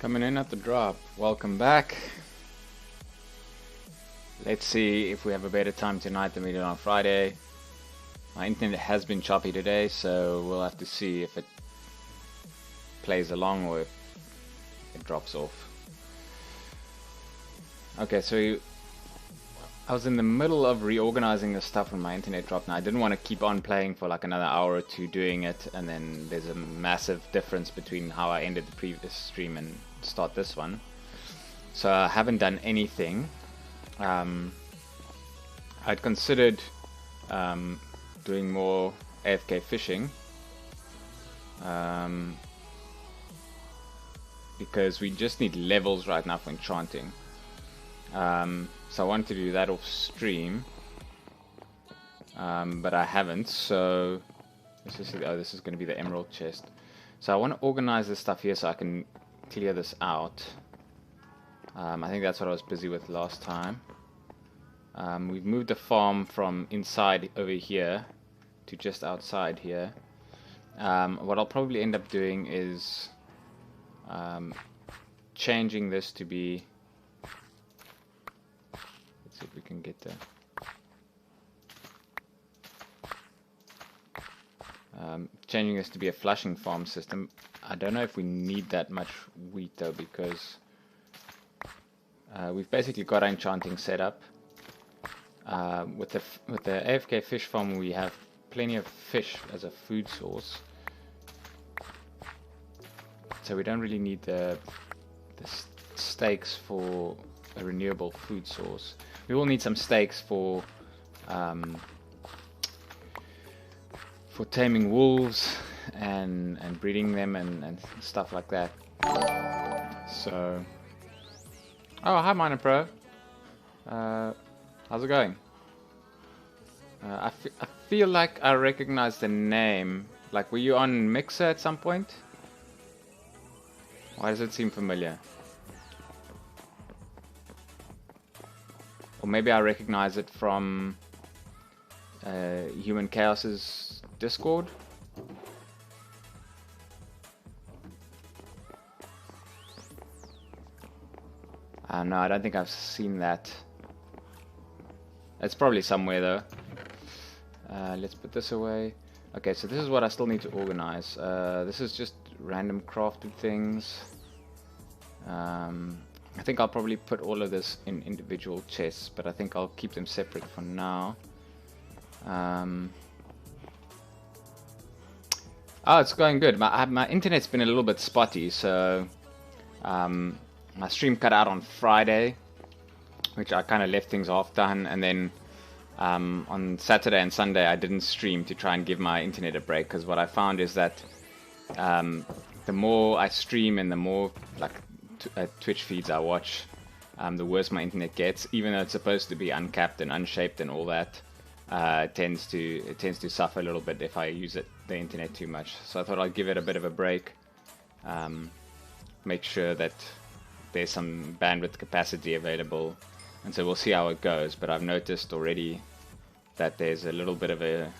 Coming in at the drop. Welcome back. Let's see if we have a better time tonight than we did on Friday. My internet has been choppy today, so we'll have to see if it plays along or if it drops off. Okay, so I was in the middle of reorganizing the stuff when my internet dropped. Now I didn't want to keep on playing for like another hour or two doing it, and then there's a massive difference between how I ended the previous stream and start this one. So I haven't done anything. I'd considered doing more AFK fishing because we just need levels right now for enchanting. So I wanted to do that off stream, but I haven't. So let's just see. Oh, this is going to be the emerald chest. So I want to organize this stuff here so I can clear this out. I think that's what I was busy with last time. We've moved the farm from inside over here to just outside here. What I'll probably end up doing is changing this to be, let's see if we can get there. Changing this to be a flushing farm system. I don't know if we need that much wheat though, because we've basically got our enchanting set up. With the AFK fish farm, we have plenty of fish as a food source, so we don't really need the steaks for a renewable food source. We will need some steaks for taming wolves and breeding them and stuff like that. So, oh, hi Miner Pro. How's it going? I feel like I recognize the name. Like, were you on Mixer at some point? Why does it seem familiar? Or maybe I recognize it from Human Chaos's Discord? No, I don't think I've seen that. It's probably somewhere though. Let's put this away. Okay, so this is what I still need to organize. This is just random crafted things. I think I'll probably put all of this in individual chests, but I think I'll keep them separate for now. Oh, it's going good. My internet's been a little bit spotty, so my stream cut out on Friday, which I kind of left things half done, and then on Saturday and Sunday I didn't stream to try and give my internet a break, because what I found is that the more I stream and the more like Twitch feeds I watch, the worse my internet gets, even though it's supposed to be uncapped and unshaped and all that. It tends to suffer a little bit if I use the internet too much. So I thought I'd give it a bit of a break, make sure that there's some bandwidth capacity available, and so we'll see how it goes. But I've noticed already that there's a little bit of a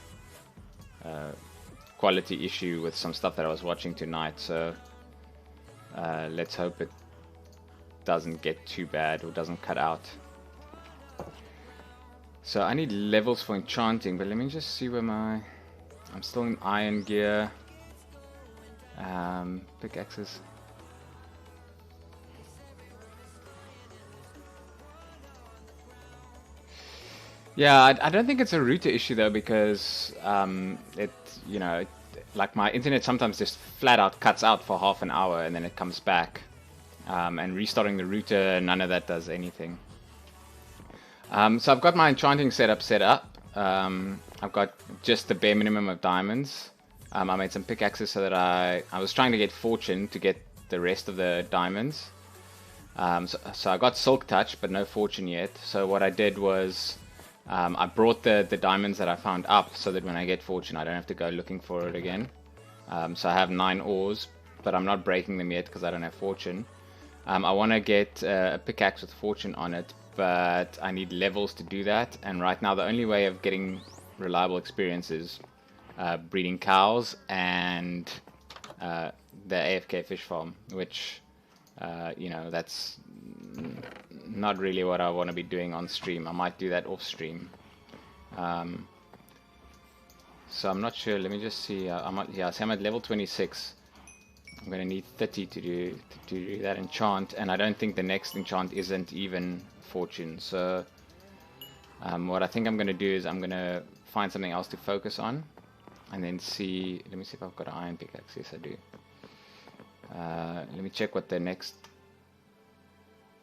quality issue with some stuff that I was watching tonight, so let's hope it doesn't get too bad or doesn't cut out. So I need levels for enchanting, but let me just see where I'm still in iron gear. Pickaxes. Yeah, I don't think it's a router issue though, because like my internet sometimes just flat out cuts out for half an hour and then it comes back. And restarting the router, none of that does anything. So I've got my enchanting setup set up. I've got just the bare minimum of diamonds. I made some pickaxes so that I was trying to get fortune to get the rest of the diamonds. So I got silk touch, but no fortune yet. So what I did was I brought the diamonds that I found up so that when I get fortune I don't have to go looking for it again. So I have 9 ores, but I'm not breaking them yet because I don't have fortune. I want to get a pickaxe with fortune on it, but I need levels to do that, and right now the only way of getting reliable experience is breeding cows and the AFK fish farm, which You know, that's not really what I want to be doing on stream. I might do that off stream. So I'm not sure. Let me just see. I'm at level 26. I'm going to need 30 to do that enchant, and I don't think the next enchant isn't even fortune. So what I think I'm going to do is I'm going to find something else to focus on, and then see. Let me see if I've got an iron pickaxe. Yes, I do. Let me check what the next.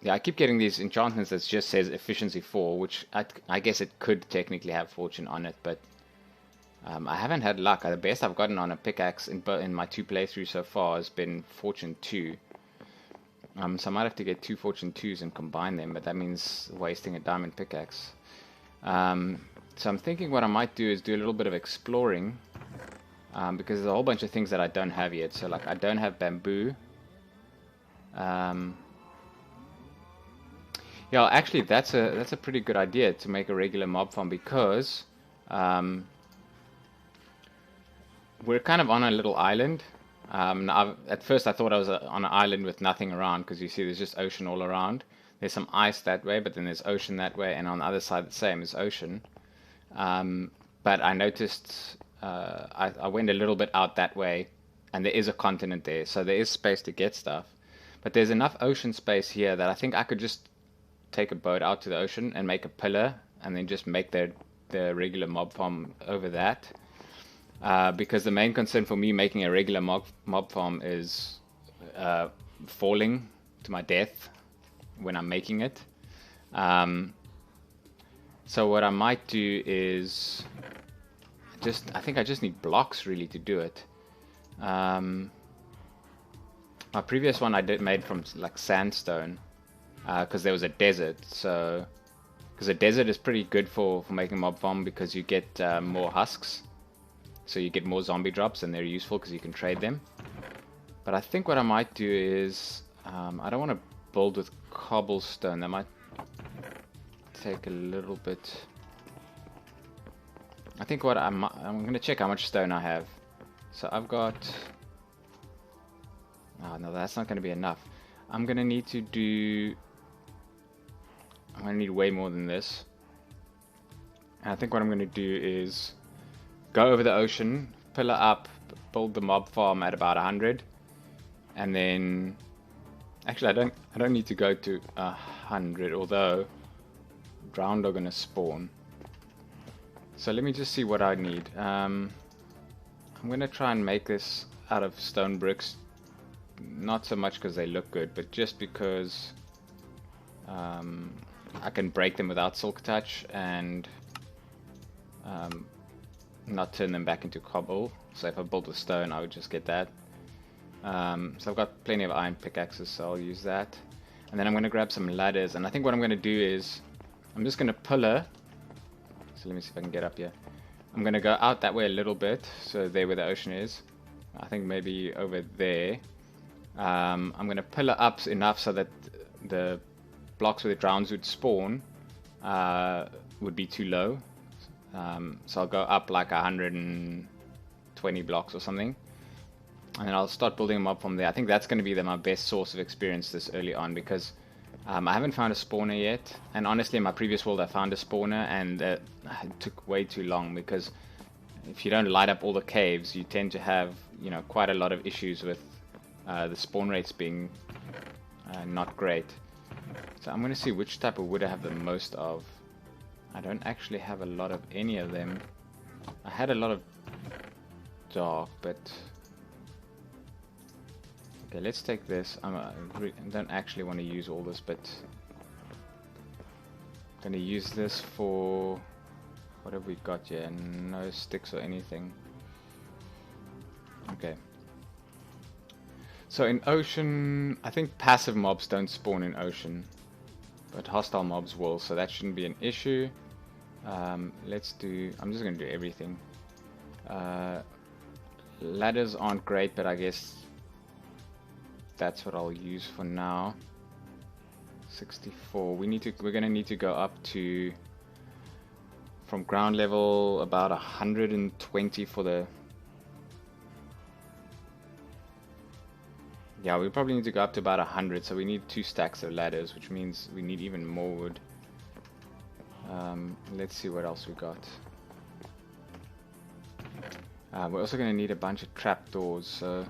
Yeah, I keep getting these enchantments that just says efficiency 4, which I guess it could technically have fortune on it, but I haven't had luck. The best I've gotten on a pickaxe in my 2 playthroughs so far has been fortune 2. So I might have to get 2 fortune 2s and combine them, but that means wasting a diamond pickaxe. So I'm thinking what I might do is do a little bit of exploring, because there's a whole bunch of things that I don't have yet. So like I don't have bamboo. Yeah, actually that's a pretty good idea to make a regular mob farm, because we're kind of on a little island. At first I thought I was on an island with nothing around, because you see there's just ocean all around. There's some ice that way, but then there's ocean that way, and on the other side the same is ocean. But I noticed I went a little bit out that way, and there is a continent there, so there is space to get stuff. But there's enough ocean space here that I think I could just take a boat out to the ocean and make a pillar, and then just make the regular mob farm over that. Because the main concern for me making a regular mob farm is falling to my death when I'm making it. So what I might do is I think I just need blocks really to do it. My previous one I made from like sandstone, because there was a desert. So because a desert is pretty good for making mob farm, because you get more husks. So you get more zombie drops, and they're useful because you can trade them. But I think what I might do is, I don't want to build with cobblestone. That might take a little bit. I think what I'm going to check how much stone I have. So I've got. Oh no, that's not going to be enough. I'm going to need to do. I'm going to need way more than this. And I think what I'm going to do is go over the ocean, pillar up, build the mob farm at about 100, and then actually I don't need to go to 100, although drowned are gonna spawn. So let me just see what I need. I'm gonna try and make this out of stone bricks, not so much because they look good, but just because I can break them without silk touch, and not turn them back into cobble. So if I built with stone, I would just get that. So I've got plenty of iron pickaxes, so I'll use that. And then I'm going to grab some ladders, and I think what I'm going to do is I'm just going to pillar. So let me see if I can get up here. I'm going to go out that way a little bit, so there where the ocean is. I think maybe over there. I'm going to pillar up enough so that the blocks where the drowns would spawn would be too low. So I'll go up like 120 blocks or something, and then I'll start building them up from there. I think that's going to be my best source of experience this early on, because I haven't found a spawner yet, and honestly in my previous world I found a spawner, and it took way too long, because if you don't light up all the caves you tend to have, you know, quite a lot of issues with the spawn rates being not great. So I'm going to see which type of wood I have the most of. I don't actually have a lot of any of them. I had a lot of dark, but okay, let's take this. I don't actually want to use all this, but I'm going to use this for what have we got here? No sticks or anything. Okay. So in ocean, I think passive mobs don't spawn in ocean, but hostile mobs will, so that shouldn't be an issue. Let's do, I'm just going to do everything. Ladders aren't great, but I guess that's what I'll use for now. 64. We're going to need to go up to, from ground level, about 120 for the. Yeah, we probably need to go up to about 100, so we need 2 stacks of ladders, which means we need even more wood. Let's see what else we got. We're also going to need a bunch of trapdoors, so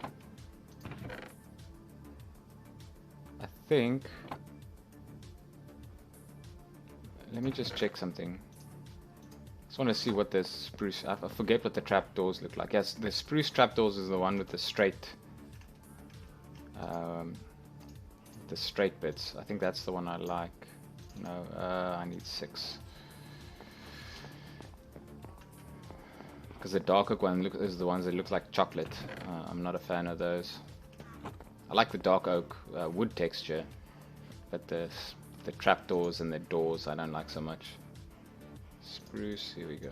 I think... Let me just check something. Just want to see what the spruce... I forget what the trapdoors look like. Yes, the spruce trapdoors is the one with the straight... the straight bits. I think that's the one I like. No, I need 6. Because the dark oak one is the ones that look like chocolate. I'm not a fan of those. I like the dark oak wood texture, but the trapdoors and the doors I don't like so much. Spruce, here we go.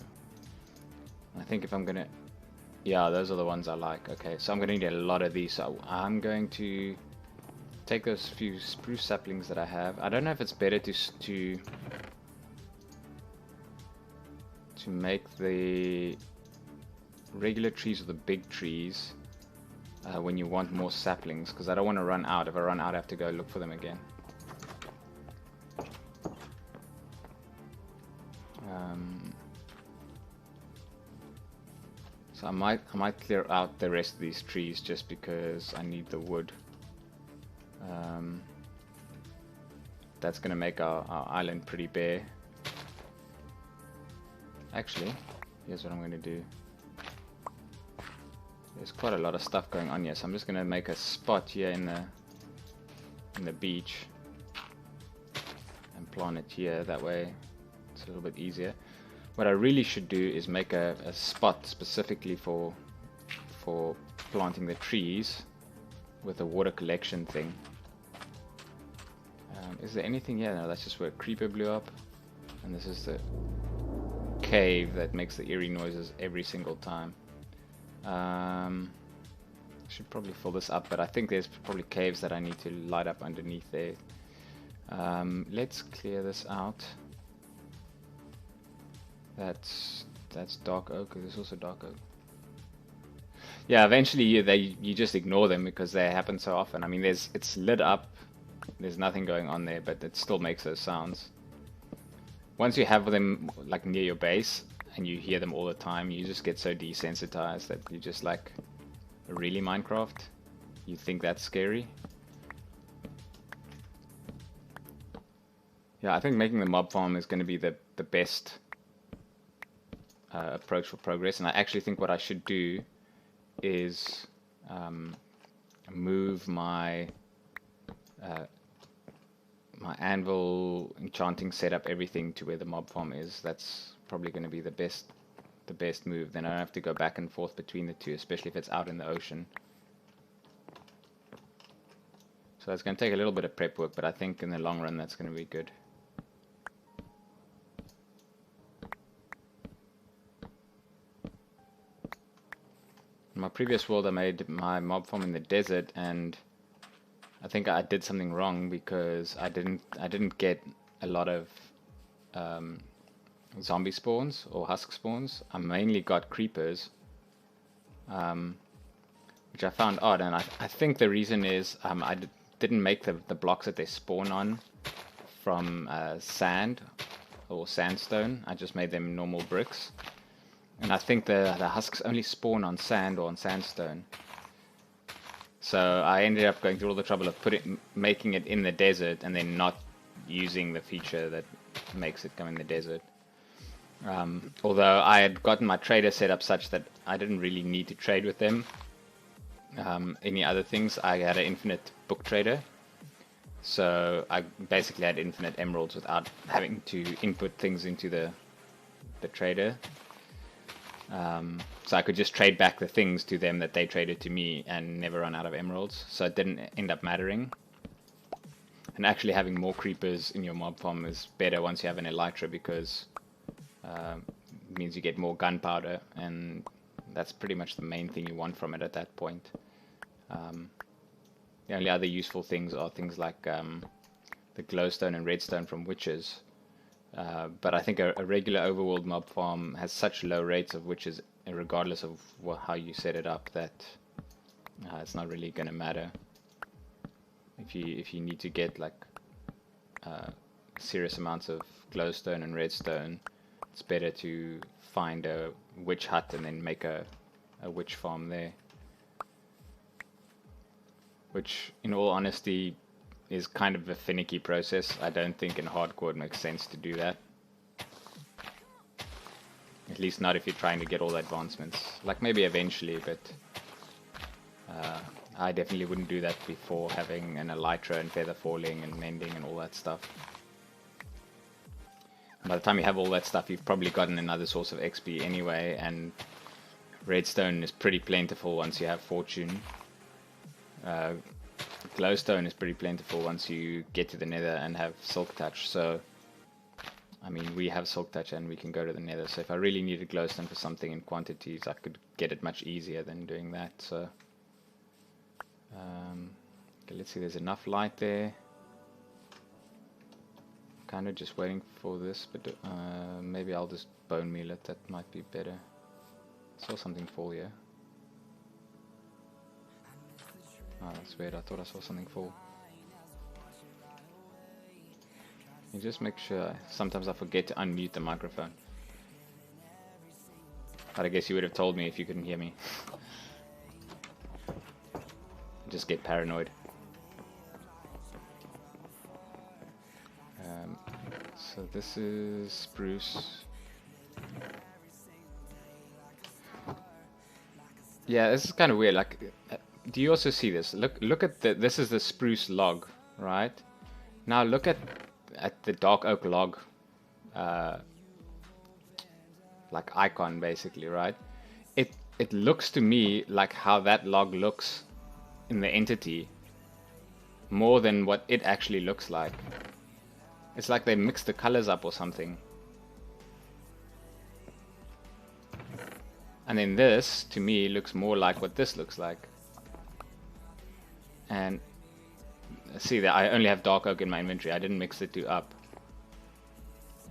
I think if I'm gonna... Yeah, those are the ones I like. Okay, so I'm gonna need a lot of these. So I'm going to take those few spruce saplings that I have. I don't know if it's better to make the regular trees or the big trees when you want more saplings, because I don't want to run out. If I run out, I have to go look for them again. So I might clear out the rest of these trees just because I need the wood. That's gonna make our island pretty bare. Actually, here's what I'm gonna do. There's quite a lot of stuff going on here, so I'm just gonna make a spot here in the beach and plant it here. That way it's a little bit easier. What I really should do is make a spot specifically for planting the trees with a water collection thing. Is there anything here? No, that's just where a creeper blew up, and this is the cave that makes the eerie noises every single time. Should probably fill this up, but I think there's probably caves that I need to light up underneath there. Let's clear this out. That's dark oak. Is this also dark oak? Yeah, eventually you just ignore them because they happen so often. I mean, it's lit up. There's nothing going on there, but it still makes those sounds. Once you have them like near your base and you hear them all the time, you just get so desensitized that you just like, really, Minecraft? You think that's scary? Yeah, I think making the mob farm is going to be the best approach for progress, and I actually think what I should do is move my my anvil, enchanting setup, everything to where the mob farm is. That's probably going to be the best move. Then I don't have to go back and forth between the two, especially if it's out in the ocean. So it's going to take a little bit of prep work, but I think in the long run that's going to be good. In my previous world I made my mob farm in the desert, and I think I did something wrong because I didn't get a lot of zombie spawns or husk spawns. I mainly got creepers, which I found odd, and I think the reason is I didn't make the blocks that they spawn on from sand or sandstone. I just made them normal bricks, and I think the husks only spawn on sand or on sandstone. So I ended up going through all the trouble of making it in the desert and then not using the feature that makes it come in the desert. Although I had gotten my trader set up such that I didn't really need to trade with them. Any other things, I had an infinite book trader. So I basically had infinite emeralds without having to input things into the trader. So I could just trade back the things to them that they traded to me and never run out of emeralds. So it didn't end up mattering. And actually having more creepers in your mob farm is better once you have an elytra, because it means you get more gunpowder, and that's pretty much the main thing you want from it at that point. The only other useful things are things like the glowstone and redstone from witches. But I think a regular overworld mob farm has such low rates of witches, regardless of how you set it up, that it's not really going to matter. if you need to get like serious amounts of glowstone and redstone, it's better to find a witch hut and then make a witch farm there. Which, in all honesty, is kind of a finicky process. I don't think in hardcore it makes sense to do that. At least not if you're trying to get all the advancements. Like maybe eventually, but I definitely wouldn't do that before having an elytra and feather falling and mending and all that stuff. And by the time you have all that stuff, you've probably gotten another source of XP anyway, and redstone is pretty plentiful once you have fortune. Glowstone is pretty plentiful once you get to the nether and have silk touch. So I mean, we have silk touch and we can go to the nether, so if I really needed glowstone for something in quantities, I could get it much easier than doing that. So okay, let's see, there's enough light there. Kind of just waiting for this, but maybe I'll just bone meal it. That might be better. I saw something fall here. Oh, that's weird. I thought I saw something fall. You just make sure. Sometimes I forget to unmute the microphone. But I guess you would have told me if you couldn't hear me. Just get paranoid. So this is spruce. Yeah, this is kind of weird. Like, do you also see this? Look at this is the spruce log, right? Now look at the dark oak log, like icon basically, right? It looks to me like how that log looks in the entity, more than what it actually looks like. It's like they mixed the colors up or something. And then this, to me, looks more like what this looks like. And see that I only have dark oak in my inventory. I didn't mix the two up.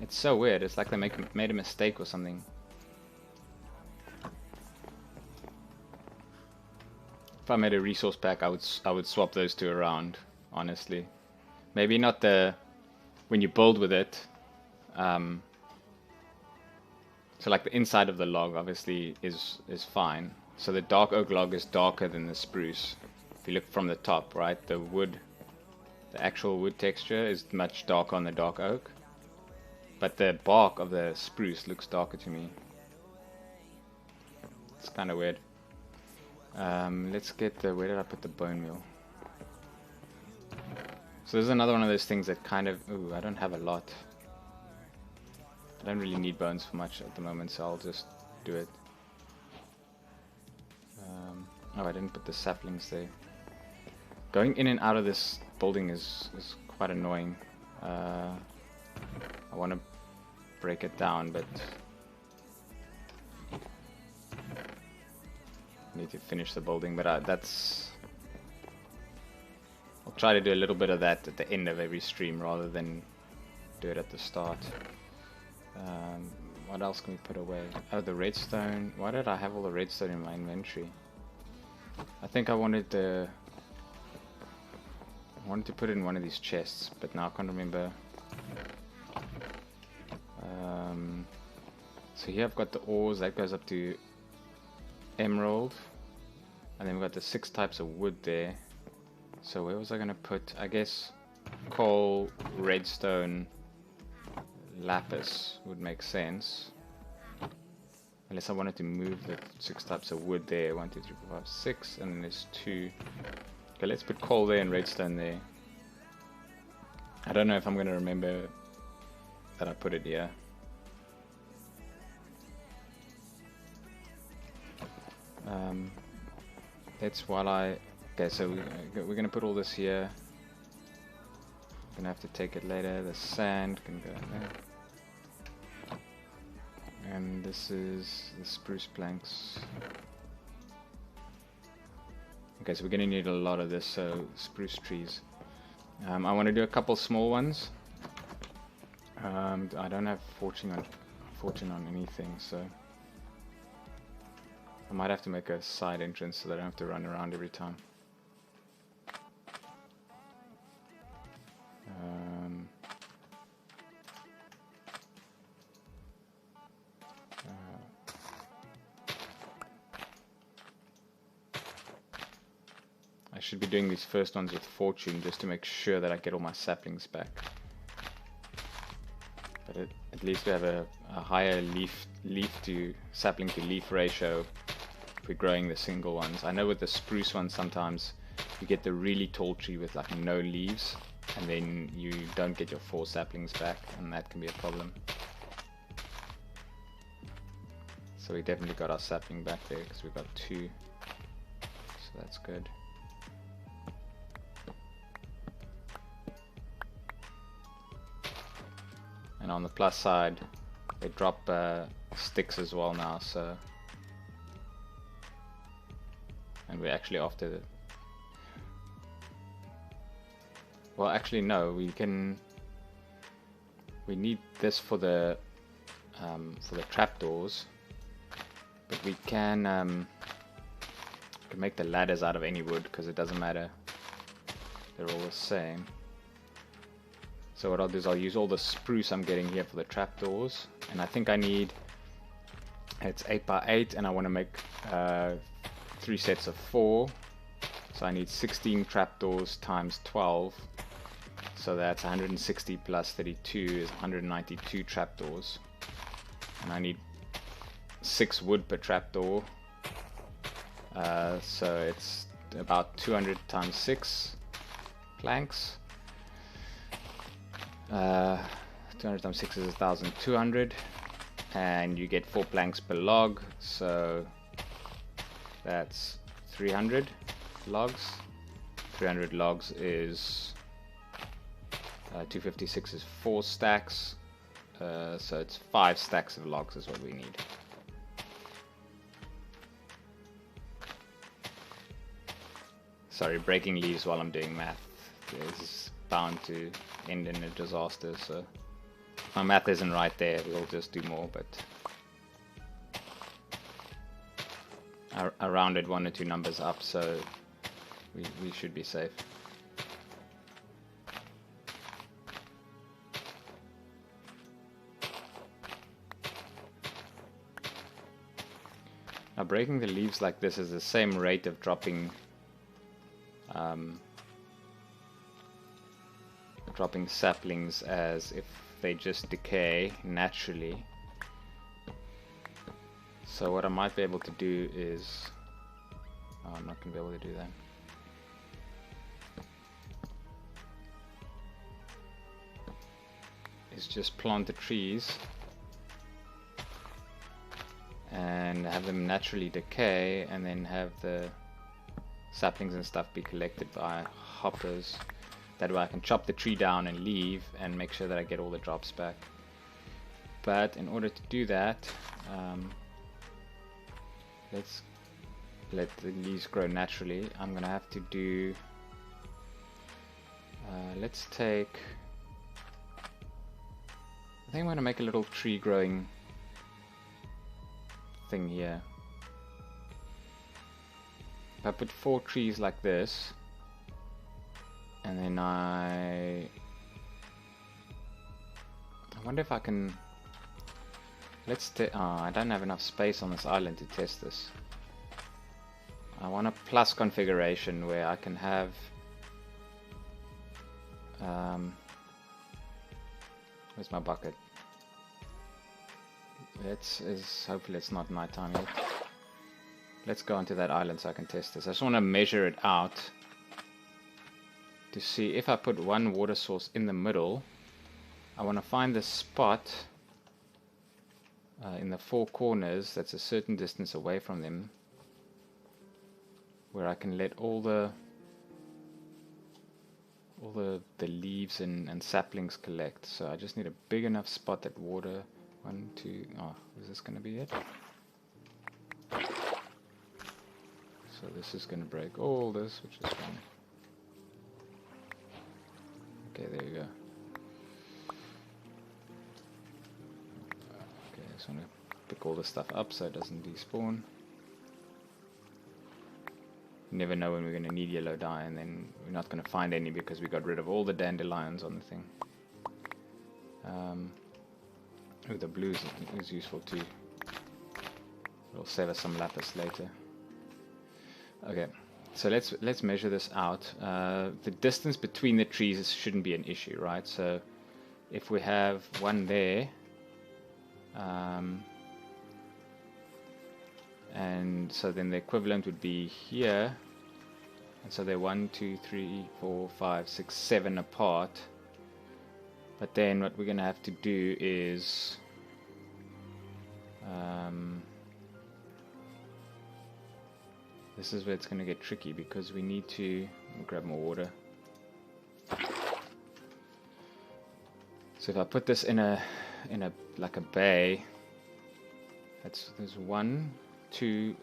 It's so weird. It's like they made a mistake or something. If I made a resource pack, I would swap those two around. Honestly, maybe not the when you build with it. So like the inside of the log obviously is fine. So the dark oak log is darker than the spruce. If you look from the top, right, the wood, the actual wood texture is much darker on the dark oak, but the bark of the spruce looks darker to me. It's kind of weird. Let's get the, where did I put the bone meal? So this is another one of those things that kind of, ooh, I don't have a lot. I don't really need bones for much at the moment, so I'll just do it. Oh, I didn't put the saplings there. Going in and out of this building is quite annoying. I want to break it down, but I need to finish the building. But that's, I'll try to do a little bit of that at the end of every stream rather than do it at the start. What else can we put away? Oh, the redstone. Why did I have all the redstone in my inventory? I think I wanted to put it in one of these chests, but now I can't remember. So here I've got the ores, that goes up to emerald, and then we've got the 6 types of wood there. So where was I going to put, I guess, coal, redstone, lapis would make sense. Unless I wanted to move the 6 types of wood there. 1, 2, 3, 4, 5, 6, and then there's 2. Okay, let's put coal there and redstone there. I don't know if I'm going to remember that I put it here. That's while I... Okay, so we're going to put all this here. I'm going to have to take it later. The sand can go there. And this is the spruce planks. Okay, so we're going to need a lot of this, so spruce trees. I want to do a couple small ones. I don't have fortune on anything, so I might have to make a side entrance so that I don't have to run around every time. should be doing these first ones with fortune just to make sure that I get all my saplings back. But at least we have a higher leaf to sapling to leaf ratio if we're growing the single ones. I know with the spruce ones sometimes you get the really tall tree with like no leaves, and then you don't get your 4 saplings back, and that can be a problem. So we definitely got our sapling back there because we got 2, so that's good. And on the plus side, they drop sticks as well now, so... And we're actually after the... Well, actually no, we need this for the trapdoors, but we can make the ladders out of any wood because it doesn't matter, they're all the same. So what I'll do is I'll use all the spruce I'm getting here for the trapdoors, and I think I need, it's 8 by 8, and I want to make 3 sets of 4, so I need 16 trapdoors times 12, so that's 160 plus 32 is 192 trapdoors, and I need 6 wood per trapdoor, so it's about 200 times 6 planks. 200 times 6 is 1200, and you get 4 planks per log, so that's 300 logs. 300 logs is 256 is 4 stacks, so it's 5 stacks of logs is what we need. Sorry, breaking leaves while I'm doing math is bound to end in a disaster, so if my math isn't right there, we'll just do more, but I rounded 1 or 2 numbers up, so we should be safe. Now breaking the leaves like this is the same rate of dropping dropping saplings as if they just decay naturally. So what I might be able to do is, oh, I'm not going to be able to do that. Is just plant the trees and have them naturally decay, and then have the saplings and stuff be collected by hoppers. That way I can chop the tree down and leave and make sure that I get all the drops back. But in order to do that, let's let the leaves grow naturally. I'm gonna have to do, let's take, I think I'm gonna make a little tree growing thing here. If I put 4 trees like this, and then I wonder if I can, I don't have enough space on this island to test this. I want a plus configuration where I can have where's my bucket? Hopefully it's not nighttime yet. Let's go onto that island so I can test this. I just want to measure it out to see if I put one water source in the middle. I want to find the spot in the 4 corners that's a certain distance away from them, where I can let all the leaves and saplings collect. So I just need a big enough spot that water, 1, 2, oh, is this going to be it? So this is going to break all this, which is fine. Okay, there you go. Okay, I just want to pick all this stuff up so it doesn't despawn. You never know when we're going to need yellow dye, and then we're not going to find any because we got rid of all the dandelions on the thing. Oh, the blue is useful too. It'll save us some lapis later. Okay, So let's measure this out. The distance between the trees shouldn't be an issue, right? So if we have one there, and so then the equivalent would be here, and so they're 1, 2, 3, 4, 5, 6, 7 apart. But then what we're going to have to do is this is where it's going to get tricky, because we need to grab more water. So if I put this in a like a bay, there's 1, 2,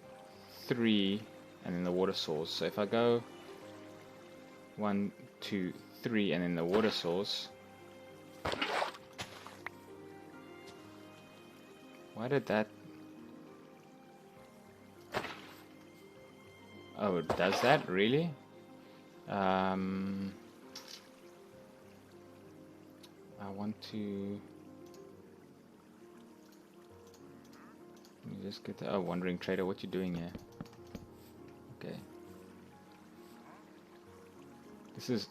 3, and then the water source. So if I go 1, 2, 3, and then the water source, why did that? Oh, it does that really? I want to. Let me just get the. Oh, wandering trader, what you doing here? Okay. This is.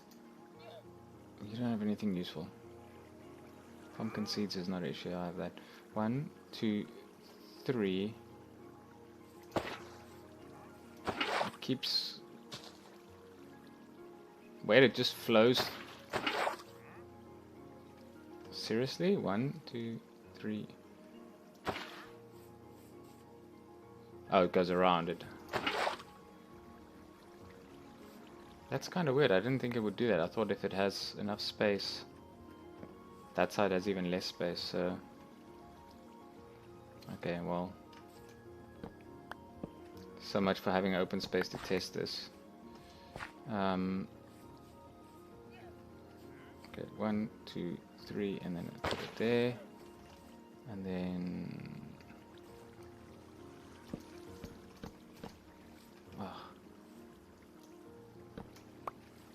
You don't have anything useful. Pumpkin seeds is not an issue. I have that. 1, 2, 3. It keeps. Wait, it just flows. Seriously? 1, 2, 3. Oh, it goes around it. That's kind of weird. I didn't think it would do that. I thought if it has enough space. That side has even less space, so. Okay, well. So much for having open space to test this. Okay, 1, 2, 3, and then put it there. And then. Oh.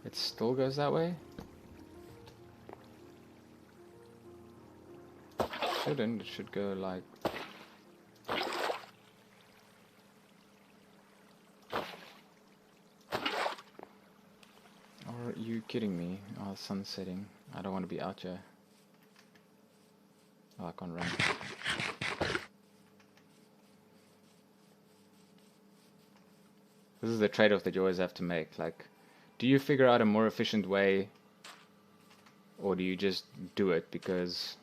It still goes that way? Shouldn't. It should go like. Or are you kidding me? Oh, the sun's setting. I don't want to be out here. Oh, I can't run. This is the trade-off that you always have to make. Like, do you figure out a more efficient way, or do you just do it? Because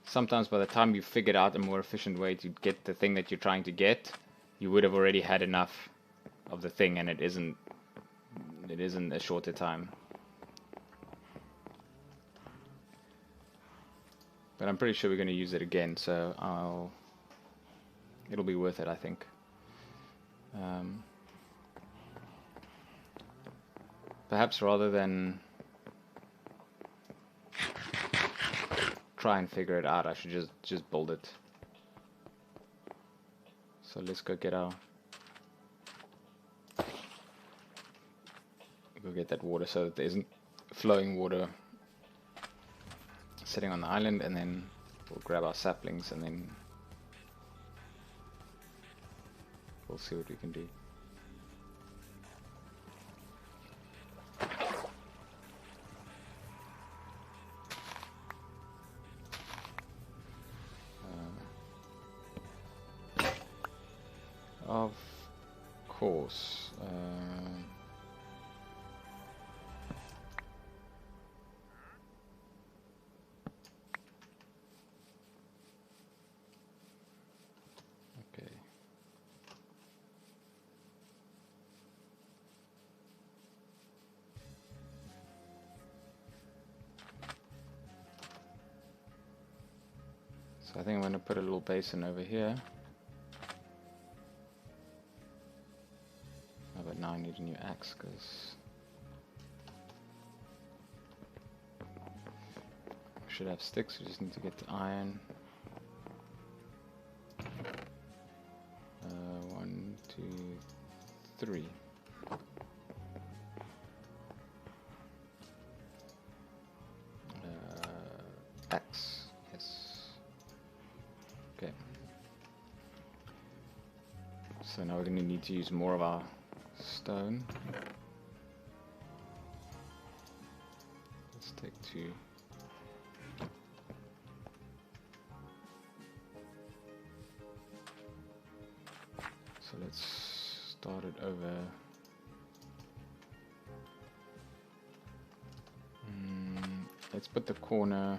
sometimes by the time you figured out a more efficient way to get the thing that you're trying to get, you would have already had enough of the thing, and it isn't a shorter time. But I'm pretty sure we're going to use it again, so it'll be worth it, I think. Perhaps rather than try and figure it out, I should just build it. So let's go get that water so that there isn't flowing water sitting on the island, and then we'll grab our saplings and then we'll see what we can do. Of course. Okay. So I think I'm going to put a little basin over here. But now I need a new axe, because I should have sticks. We just need to get the iron. 1, 2, 3. Axe, yes. Okay. So now we're going to need to use more of our stone. Let's take 2. So let's start it over. Let's put the corner.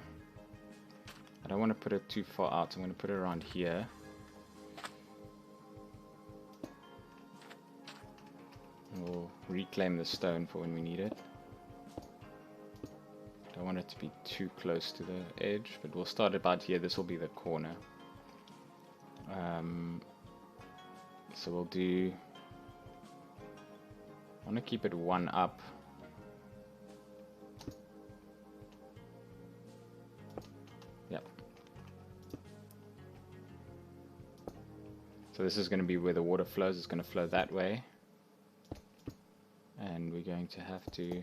I don't want to put it too far out, so I'm going to put it around here. We'll reclaim the stone for when we need it. Don't want it to be too close to the edge, but we'll start about here. This will be the corner. So we'll do... I want to keep it 1 up. Yep. So this is going to be where the water flows. It's going to flow that way. And we're going to have to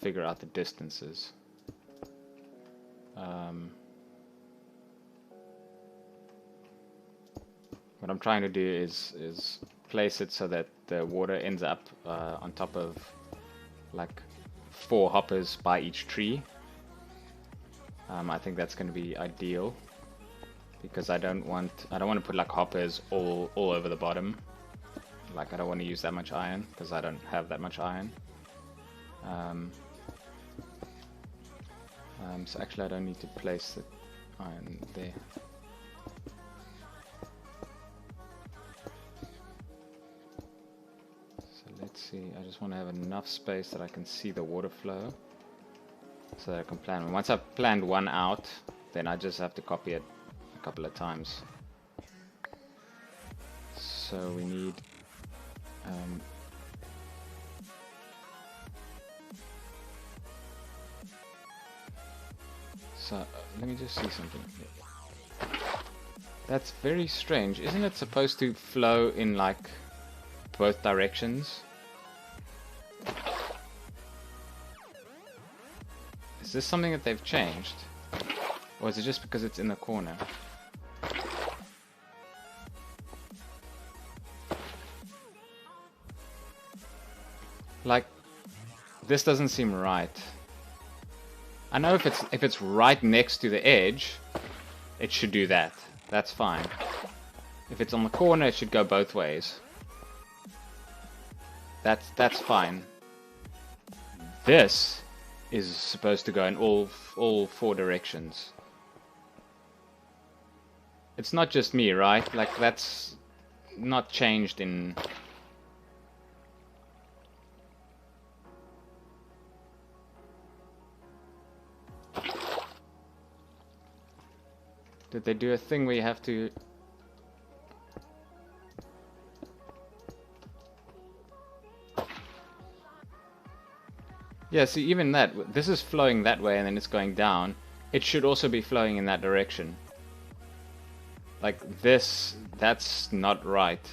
figure out the distances. What I'm trying to do is place it so that the water ends up on top of like 4 hoppers by each tree. I think that's going to be ideal because I don't want to put like hoppers all over the bottom. Like I don't want to use that much iron because I don't have that much iron. So actually I don't need to place the iron there. So let's see, I just want to have enough space that I can see the water flow so that I can plan. Once I've planned 1 out, then I just have to copy it a couple of times. So we need so let me just see something here. That's very strange. Isn't it supposed to flow in like both directions? Is this something that they've changed? Or is it just because it's in the corner? Like, this doesn't seem right. I know if it's right next to the edge, it should do that. That's fine. If it's on the corner, it should go both ways. That's fine. This is supposed to go in all 4 directions. It's not just me, right? Like, that's not changed in... Did they do a thing where you have to... Yeah, see, even that, this is flowing that way and then it's going down. It should also be flowing in that direction. Like this, that's not right.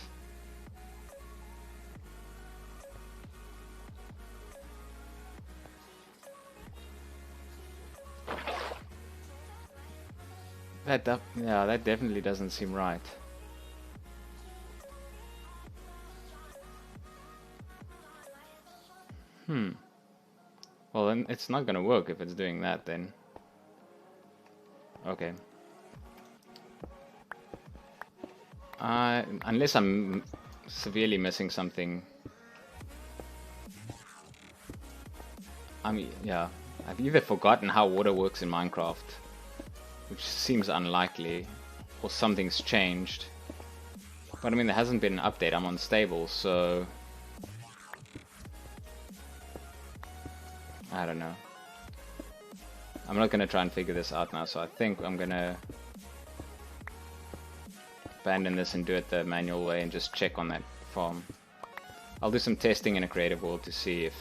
Yeah, that definitely doesn't seem right. Well, then it's not gonna work if it's doing that then. Okay. Unless I'm severely missing something. I mean, yeah. I've either forgotten how water works in Minecraft, which seems unlikely, or something's changed. But I mean, there hasn't been an update. I'm unstable, so... I don't know. I'm not gonna try and figure this out now, so I think I'm gonna abandon this and do it the manual way and just check on that farm. I'll do some testing in a creative world to see if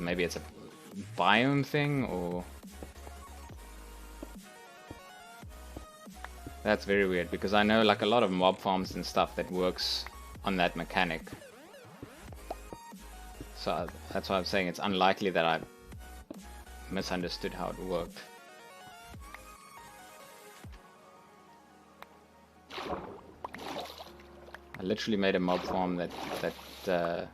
maybe it's a biome thing, or... That's very weird, because I know like a lot of mob farms and stuff that works on that mechanic. So that's why I'm saying it's unlikely that I misunderstood how it worked. I literally made a mob farm that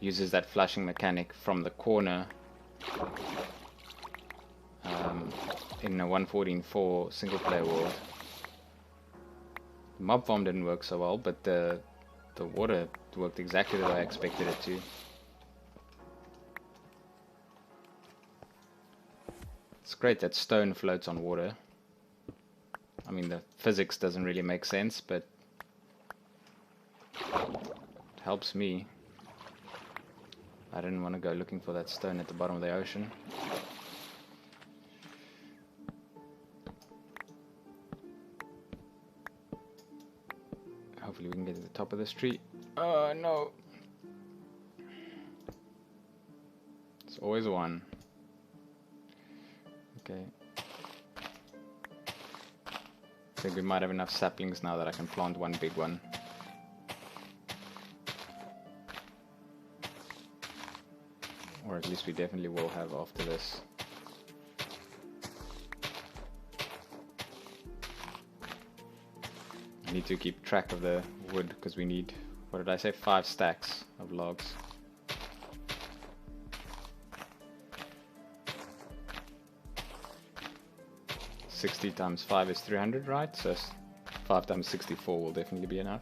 uses that flushing mechanic from the corner in a 1.14.4 single player world. The mob farm didn't work so well, but the water worked exactly the way I expected it to. It's great that stone floats on water. I mean, the physics doesn't really make sense, but it helps me. I didn't want to go looking for that stone at the bottom of the ocean. Hopefully we can get to the top of this tree. Oh no! It's always one. Okay. I think we might have enough saplings now that I can plant one big one. Or at least we definitely will have after this. I need to keep track of the wood because we need, what did I say, 5 stacks of logs. $60 times 5 is 300, right? So 5 times 64 will definitely be enough.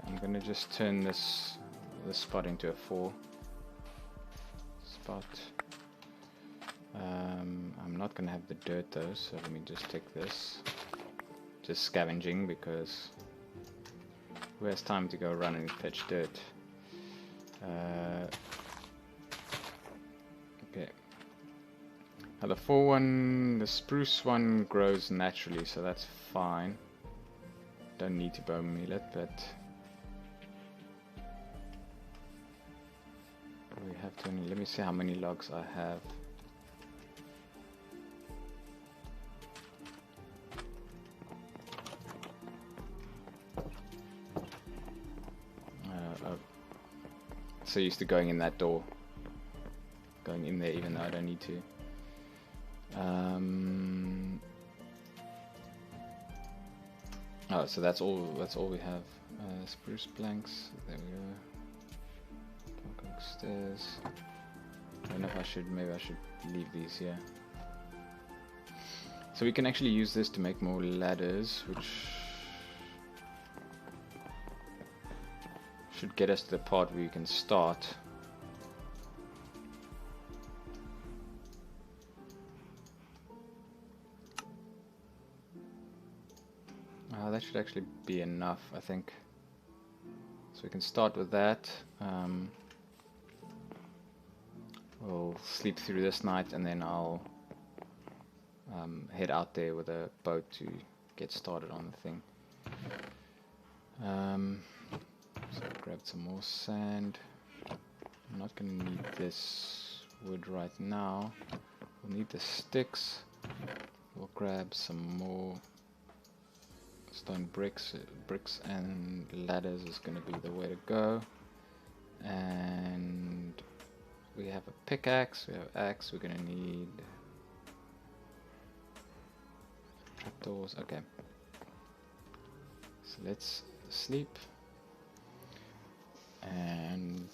I'm gonna just turn this spot into a 4 spot. I'm not gonna have the dirt though, so let me just take this. Just scavenging, because who has time to go run and fetch dirt? Okay. Now the 4 one, the spruce one grows naturally, so that's fine. Don't need to bone meal it, but we have to. Let me see how many logs I have. So used to going in that door, going in there even though I don't need to. Oh, so that's all we have. Spruce planks, there we go. Dark oak stairs. I don't know if I should, maybe I should leave these here. So we can actually use this to make more ladders, which should get us to the part where you can start. That should actually be enough, I think. So we can start with that. We'll sleep through this night, and then I'll head out there with a boat to get started on the thing. So I grabbed some more sand. I'm not going to need this wood right now. We'll need the sticks. We'll grab some more stone bricks. Bricks and ladders is going to be the way to go. And we have a pickaxe, we have axe, we're going to need trapdoors. Okay. So let's sleep. And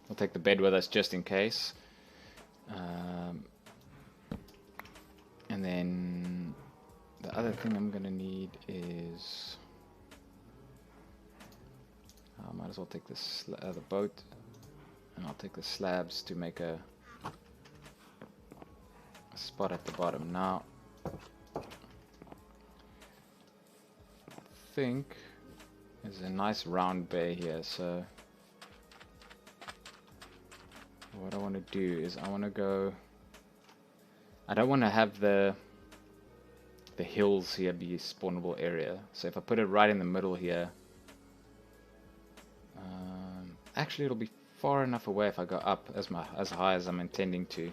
we'll take the bed with us just in case. And then the other thing I'm gonna need is I might as well take this the boat, and I'll take the slabs to make a spot at the bottom. Now I think there's a nice round bay here, so what I want to do is I want to go, I don't want to have the hills here be a spawnable area, so if I put it right in the middle here, actually it'll be far enough away if I go up as high as I'm intending to.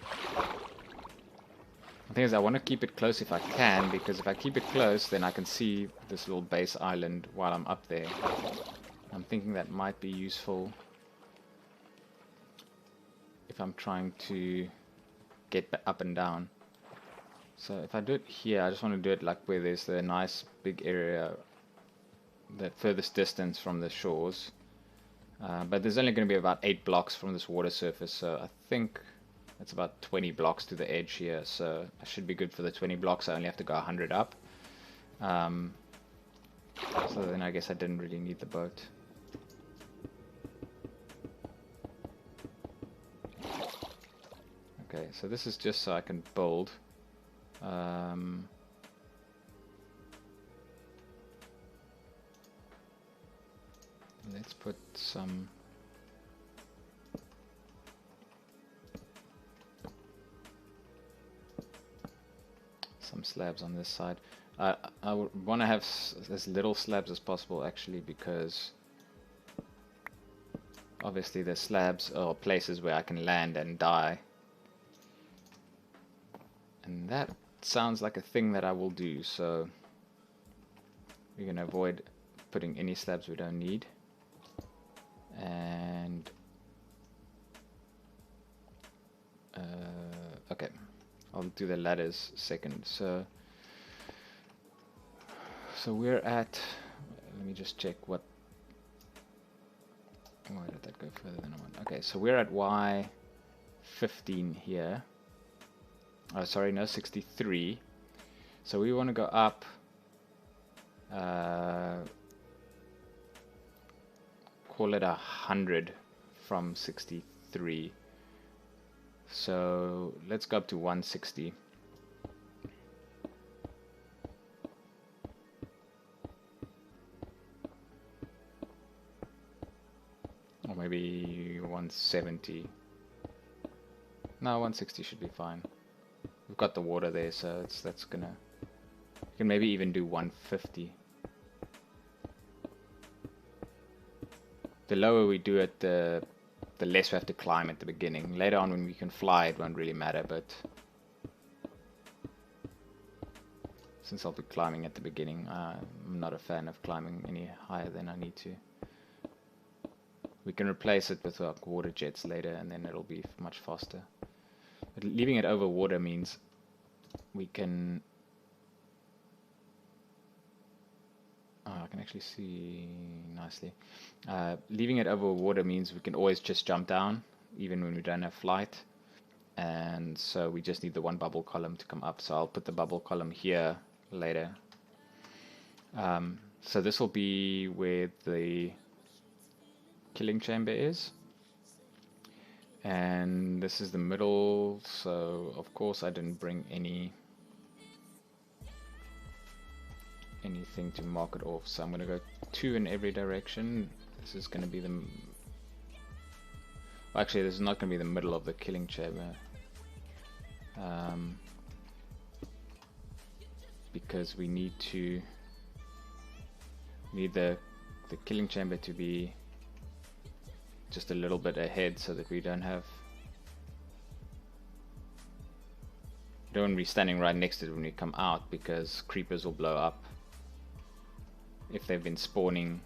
The thing is, I want to keep it close if I can, because if I keep it close, then I can see this little base island while I'm up there. I'm thinking that might be useful if I'm trying to get up and down. So if I do it here, I just want to do it like where there's the nice big area, the furthest distance from the shores. But there's only going to be about 8 blocks from this water surface, so I think it's about 20 blocks to the edge here, so I should be good for the 20 blocks. I only have to go 100 up. So then I guess I didn't really need the boat. Okay, so this is just so I can build. Let's put some slabs on this side. I would want to have as little slabs as possible, actually, because obviously the slabs are places where I can land and die. And that sounds like a thing that I will do, so we're going to avoid putting any slabs we don't need. And okay, I'll do the ladders second. So we're at, let me just check why did that go further than I want? Okay, so we're at Y15 here. Oh, sorry, no, 63. So we want to go up call it 100 from 63. So let's go up to 160. Or maybe 170. No, 160 should be fine. We've got the water there, so that's gonna. You can maybe even do 150. The lower we do it, the less we have to climb at the beginning. Later on, when we can fly, it won't really matter, but since I'll be climbing at the beginning, I'm not a fan of climbing any higher than I need to. We can replace it with water jets later, and then it'll be much faster. But leaving it over water means we can... I can actually see nicely. Leaving it over water means we can always just jump down, even when we don't have flight. And so we just need the one bubble column to come up. So I'll put the bubble column here later. So this will be where the killing chamber is. And this is the middle. So of course I didn't bring anything to mark it off, so I'm going to go 2 in every direction. This is going to be the... Well, actually, this is not going to be the middle of the killing chamber, because we need the killing chamber to be just a little bit ahead, so that we don't be standing right next to it when we come out, because creepers will blow up if they've been spawning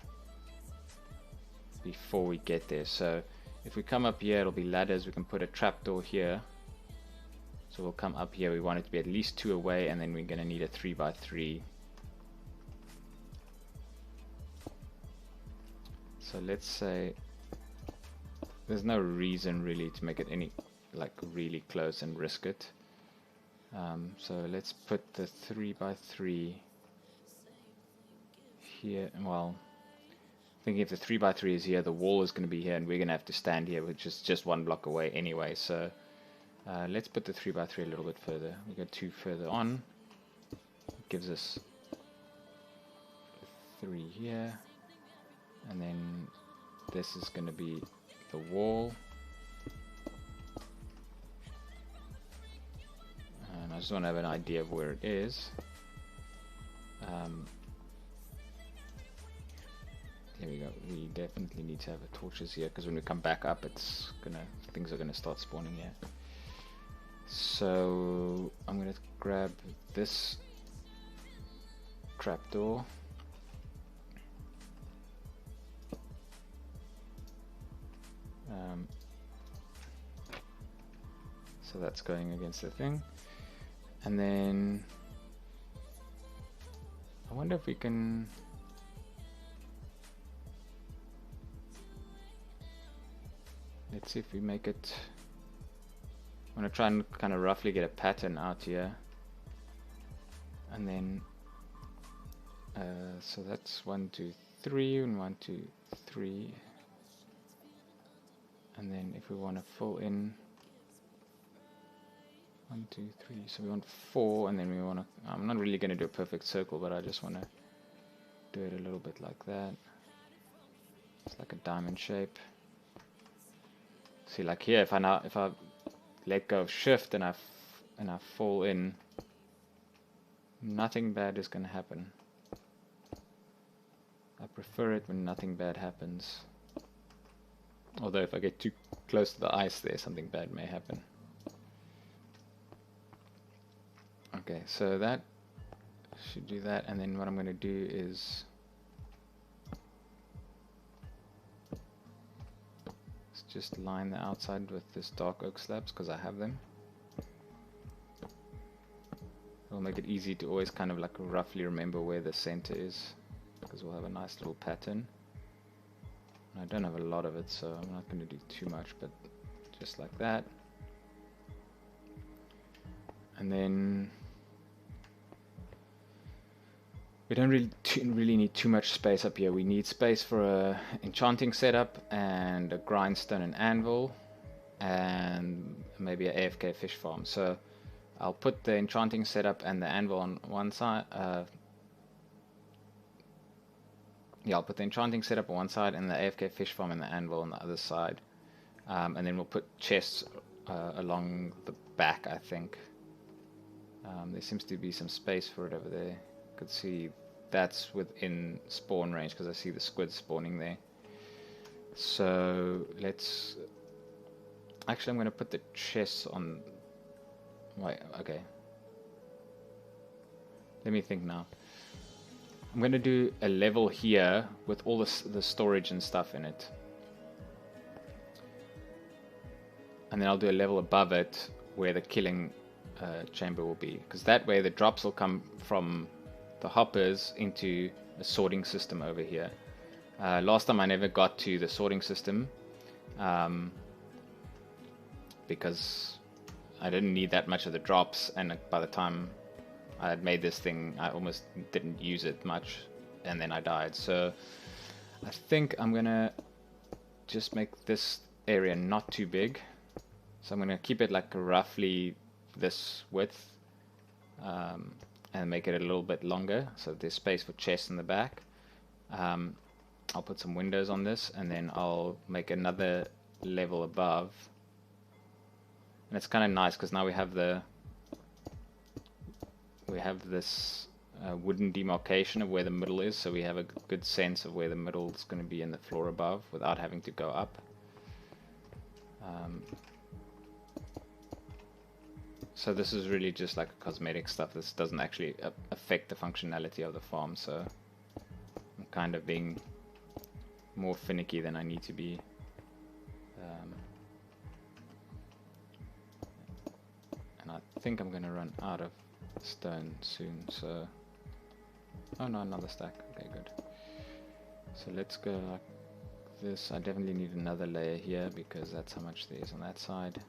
before we get there. So if we come up here, it'll be ladders. We can put a trapdoor here, so we'll come up here. We want it to be at least 2 away, and then we're going to need a 3x3. So let's say there's no reason really to make it any really close and risk it. So let's put the 3x3 here. Well, thinking if the 3x3 is here, the wall is going to be here, and we're going to have to stand here, which is just 1 block away anyway. So let's put the 3x3 a little bit further. We go 2 further on. It gives us 3 here, and then this is going to be the wall. And I just want to have an idea of where it is. Here we go. We definitely need to have torches here, because when we come back up, things are gonna start spawning here. So I'm gonna grab this trapdoor. So that's going against the thing. And then I wonder if we can... Let's see if we make it... I'm going to try and kind of roughly get a pattern out here. And then... so that's 1, 2, 3, and 1, 2, 3. And then if we want to fill in... 1, 2, 3, so we want 4, and then we want to... I'm not really going to do a perfect circle, but I just want to do it a little bit like that. It's like a diamond shape. See, like here, if I let go of shift and I fall in, nothing bad is going to happen. I prefer it when nothing bad happens. Although if I get too close to the ice there, something bad may happen. Okay, so that should do that, and then what I'm going to do is just line the outside with this dark oak slabs because I have them. It'll make it easy to always kind of like roughly remember where the center is, because we'll have a nice little pattern. And I don't have a lot of it, so I'm not going to do too much, but just like that. And then we don't really need too much space up here. We need space for a enchanting setup and a grindstone and anvil and maybe a AFK fish farm. So I'll put the enchanting setup and the anvil on one side. Yeah, I'll put the enchanting setup on one side and the AFK fish farm and the anvil on the other side. And then we'll put chests along the back, I think. There seems to be some space for it over there. You could see that's within spawn range because I see the squid spawning there. So let's... Actually, I'm going to put the chests on... Wait, okay. Let me think now. I'm going to do a level here with all the storage and stuff in it. And then I'll do a level above it where the killing chamber will be. Because that way the drops will come from the hoppers into a sorting system over here. Last time I never got to the sorting system because I didn't need that much of the drops, and by the time I had made this thing I almost didn't use it much, and then I died. So I think I'm gonna just make this area not too big, so I'm gonna keep it like roughly this width and make it a little bit longer so there's space for chests in the back. I'll put some windows on this, and then I'll make another level above, and it's kind of nice because now we have this wooden demarcation of where the middle is, so we have a good sense of where the middle is going to be in the floor above without having to go up. So this is really just like cosmetic stuff. This doesn't actually affect the functionality of the farm, so I'm kind of being more finicky than I need to be. And I think I'm going to run out of stone soon, so... Oh no, another stack. Okay, good. So let's go like this. I definitely need another layer here because that's how much there is on that side.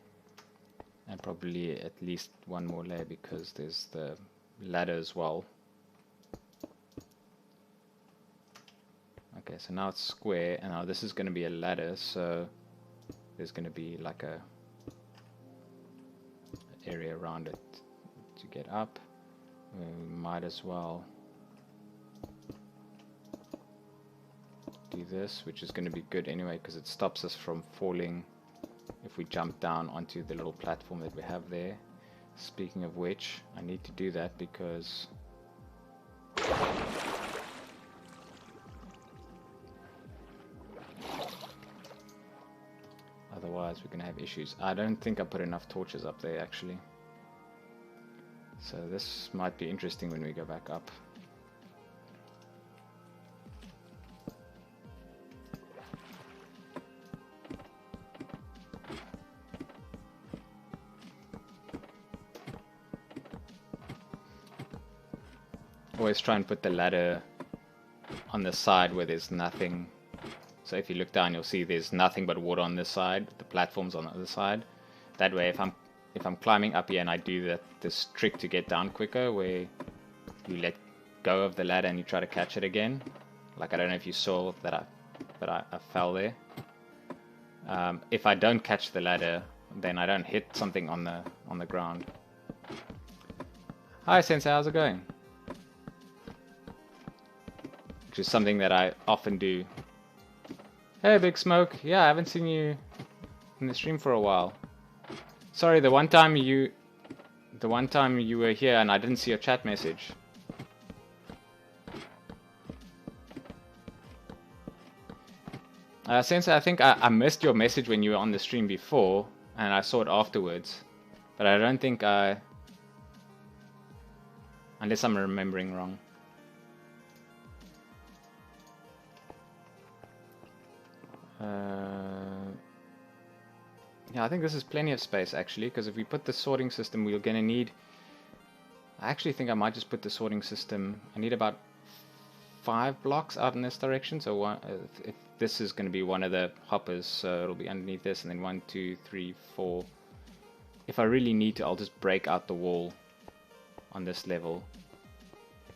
And probably at least one more layer because there's the ladder as well. Okay, so now it's square, and now this is going to be a ladder, so there's going to be like a area around it to get up. We might as well do this, which is going to be good anyway because it stops us from falling if we jump down onto the little platform that we have there. Speaking of which, I need to do that because otherwise we're going to have issues. I don't think I put enough torches up there actually. So this might be interesting when we go back up. Always try and put the ladder on the side where there's nothing. So if you look down, you'll see there's nothing but water on this side. The platform's on the other side. That way, if I'm climbing up here and I do this trick to get down quicker, where you let go of the ladder and you try to catch it again. Like, I don't know if you saw that I fell there. If I don't catch the ladder, then I don't hit something on the ground. Hi Sensei, how's it going? Which is something that I often do. Hey Big Smoke, yeah, I haven't seen you in the stream for a while. Sorry, the one time you were here and I didn't see your chat message. Sensei, I think I missed your message when you were on the stream before, and I saw it afterwards. But I don't think unless I'm remembering wrong. Yeah, I think this is plenty of space actually, because if we put the sorting system, we're gonna need... I actually think I might just put the sorting system... I need about 5 blocks out in this direction, so if this is going to be one of the hoppers, so it'll be underneath this, and then 1, 2, 3, 4. If I really need to, I'll just break out the wall on this level.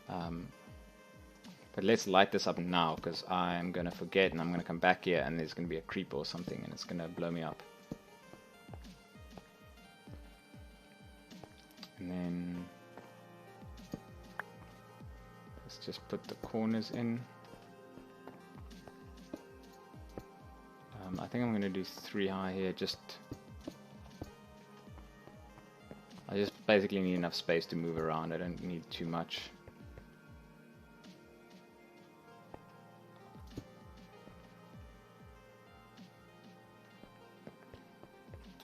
But let's light this up now, because I'm going to forget, and I'm going to come back here, and there's going to be a creeper or something, and it's going to blow me up. And then let's just put the corners in. I think I'm going to do 3 high here. I just basically need enough space to move around. I don't need too much.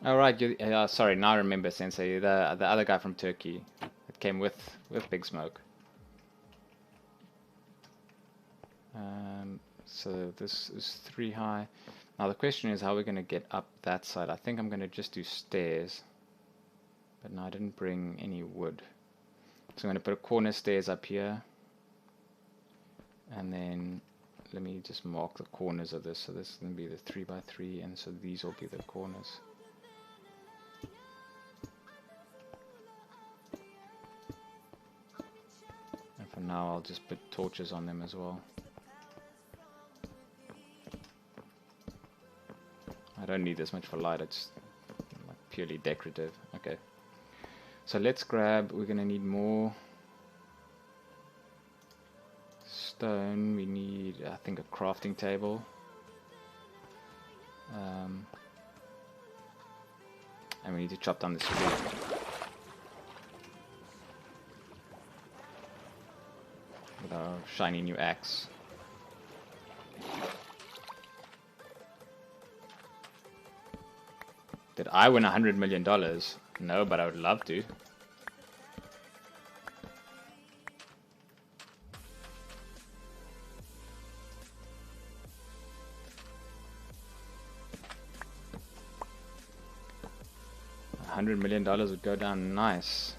Alright, sorry, now I remember Sensei, the other guy from Turkey that came with Big Smoke. So this is 3 high. Now the question is how we're going to get up that side. I think I'm going to just do stairs. But no, I didn't bring any wood. So I'm going to put a corner stairs up here. And then let me just mark the corners of this. So this is going to be the 3 by 3, and so these will be the corners. And for now I'll just put torches on them as well. I don't need this much for light, it's like purely decorative. Okay. So let's grab, we're gonna need more stone. We need, I think, a crafting table. And we need to chop down this tree. With our shiny new axe. Did I win $100 million? No, but I would love to. $100 million would go down nice.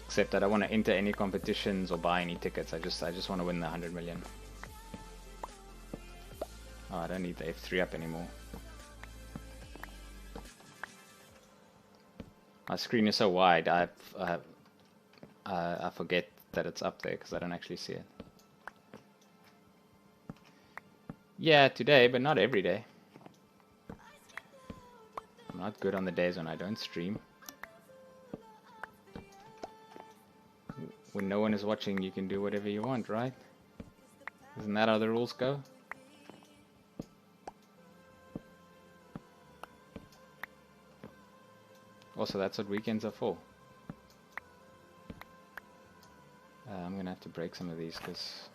Except I don't want to enter any competitions or buy any tickets. I just want to win the 100 million. Oh, I don't need the F3 up anymore. My screen is so wide, I forget that it's up there because I don't actually see it. Yeah, today, but not every day. I'm not good on the days when I don't stream. When no one is watching, you can do whatever you want, right? Isn't that how the rules go? Also, that's what weekends are for. I'm gonna have to break some of these because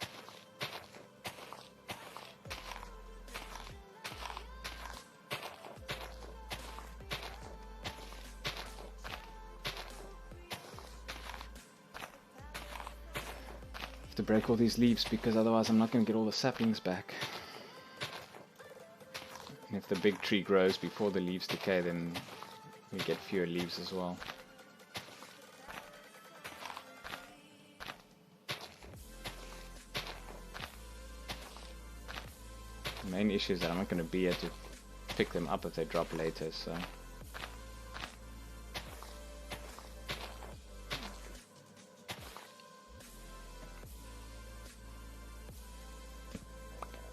have to break all these leaves because otherwise I'm not going to get all the saplings back. And if the big tree grows before the leaves decay, then we get fewer leaves as well. The main issue is that I'm not going to be able to pick them up if they drop later, so...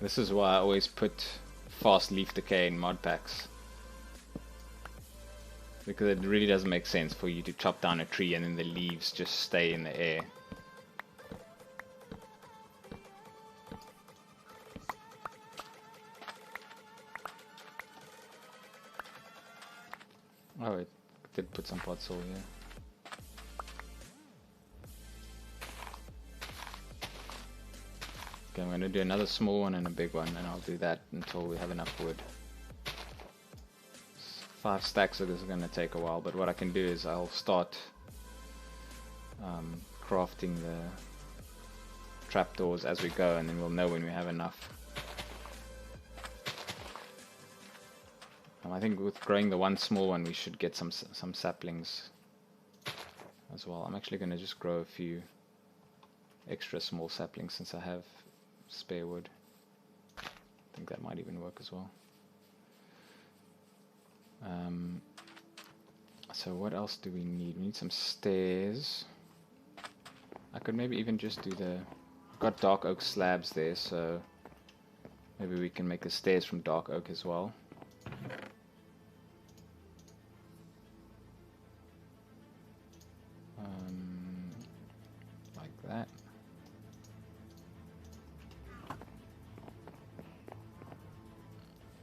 This is why I always put fast leaf decay in mod packs. Because it really doesn't make sense for you to chop down a tree and then the leaves just stay in the air. Oh, it did put some pot soil here. Okay, I'm going to do another small one and a big one, and I'll do that until we have enough wood. 5 stacks of this is going to take a while, but what I can do is I'll start crafting the trapdoors as we go, and then we'll know when we have enough. I think with growing the one small one we should get some saplings as well. I'm actually going to just grow a few extra small saplings since I have spare wood. I think that might even work as well. So what else do we need? We need some stairs. I could maybe even just do the... I've got dark oak slabs there, so maybe we can make the stairs from dark oak as well. Like that.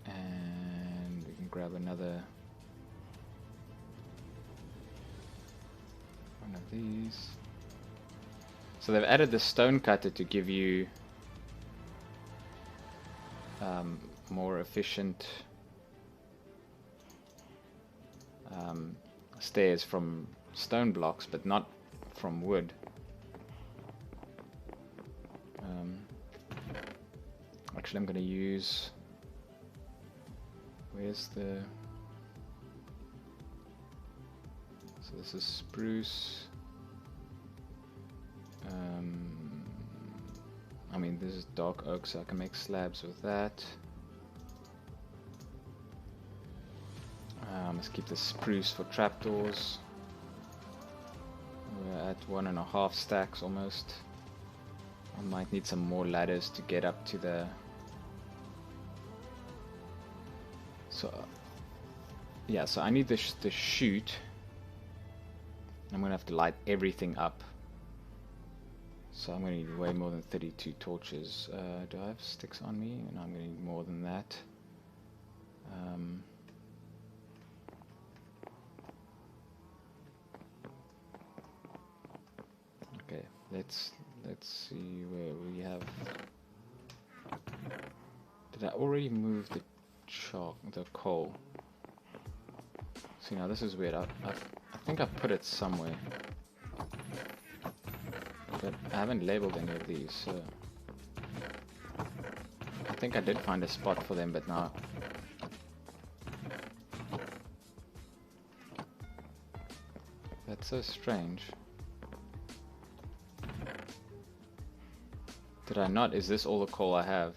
And we can grab another one of these. So they've added the stone cutter to give you more efficient stairs from stone blocks, but not from wood. Actually, I'm going to use... Where's the... So this is spruce. I mean, this is dark oak, so I can make slabs with that. Let's keep the spruce for trapdoors. We're at 1.5 stacks almost. I might need some more ladders to get up to the... So, yeah, so I need the chute. I'm going to have to light everything up. So I'm going to need way more than 32 torches. Do I have sticks on me? No, I'm going to need more than that. Okay, let's see where we have... Did I already move the coal? See, now this is weird. I think I put it somewhere. But I haven't labeled any of these, so... I think I did find a spot for them, but now... That's so strange. Did I not? Is this all the coal I have?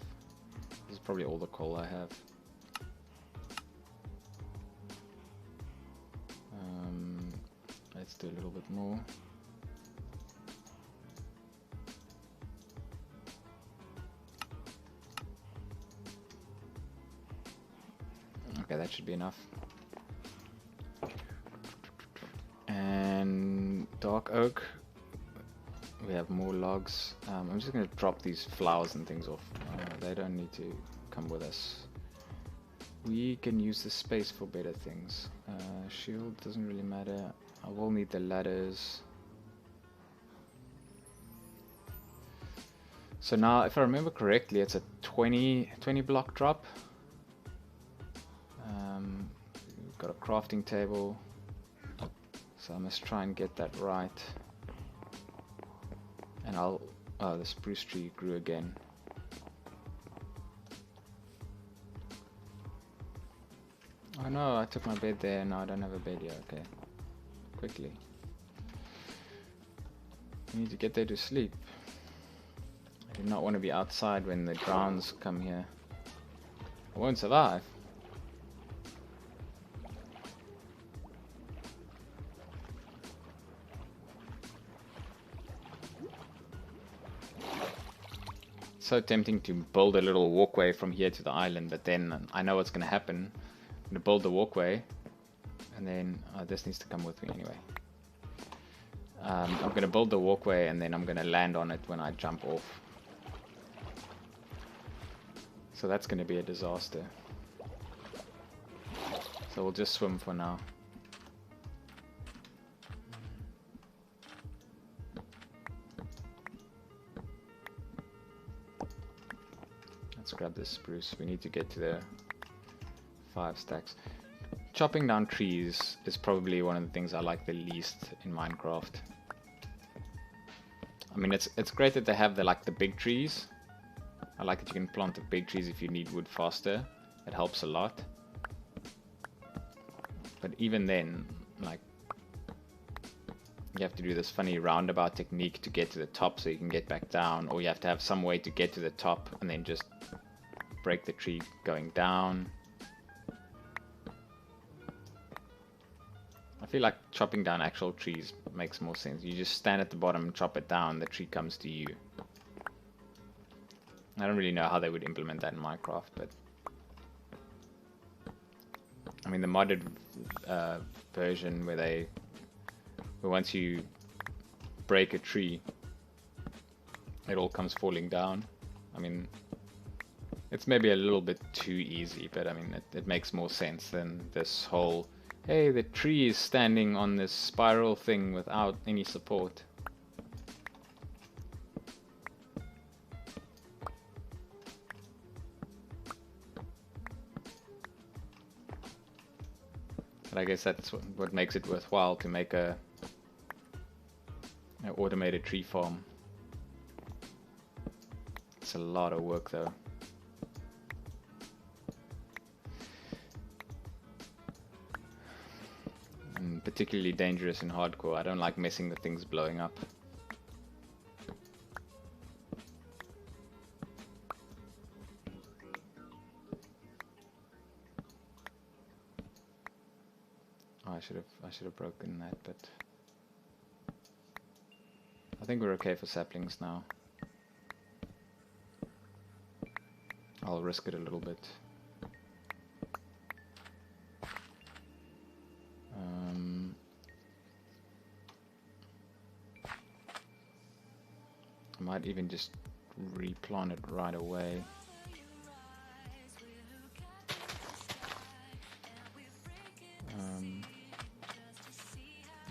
This is probably all the coal I have. Let's do a little bit more. Okay, that should be enough. And dark oak. We have more logs. I'm just going to drop these flowers and things off. They don't need to come with us. We can use the space for better things. Shield doesn't really matter. I will need the ladders. So now, if I remember correctly, it's a 20 block drop. We've got a crafting table. So I must try and get that right. And I'll Oh, the spruce tree grew again. Oh no, I took my bed there. No, I don't have a bed yet. Okay. Quickly. I need to get there to sleep. I do not want to be outside when the drowns come here. I won't survive. So tempting to build a little walkway from here to the island, but then I know what's going to happen. I'm going to build the walkway, and then this needs to come with me anyway. I'm going to build the walkway, and then I'm going to land on it when I jump off. So that's going to be a disaster. So we'll just swim for now. Let's grab this spruce. We need to get to the 5 stacks. Chopping down trees is probably one of the things I like the least in Minecraft. I mean, it's great that they have the big trees. I like that you can plant the big trees if you need wood faster. It helps a lot. But even then, like, you have to do this funny roundabout technique to get to the top so you can get back down, or you have to have some way to get to the top and then just break the tree going down. I feel like chopping down actual trees makes more sense. You just stand at the bottom and chop it down, the tree comes to you. I don't really know how they would implement that in Minecraft, but I mean the modded version where once you break a tree, it all comes falling down. I mean, it's maybe a little bit too easy, but I mean it makes more sense than this whole, hey, the tree is standing on this spiral thing without any support. But I guess that's what makes it worthwhile to make an automated tree farm. It's a lot of work though. And particularly dangerous in hardcore. I don't like messing with things blowing up. Oh, I should have broken that, but I think we're okay for saplings now. I'll risk it a little bit. I might even just replant it right away.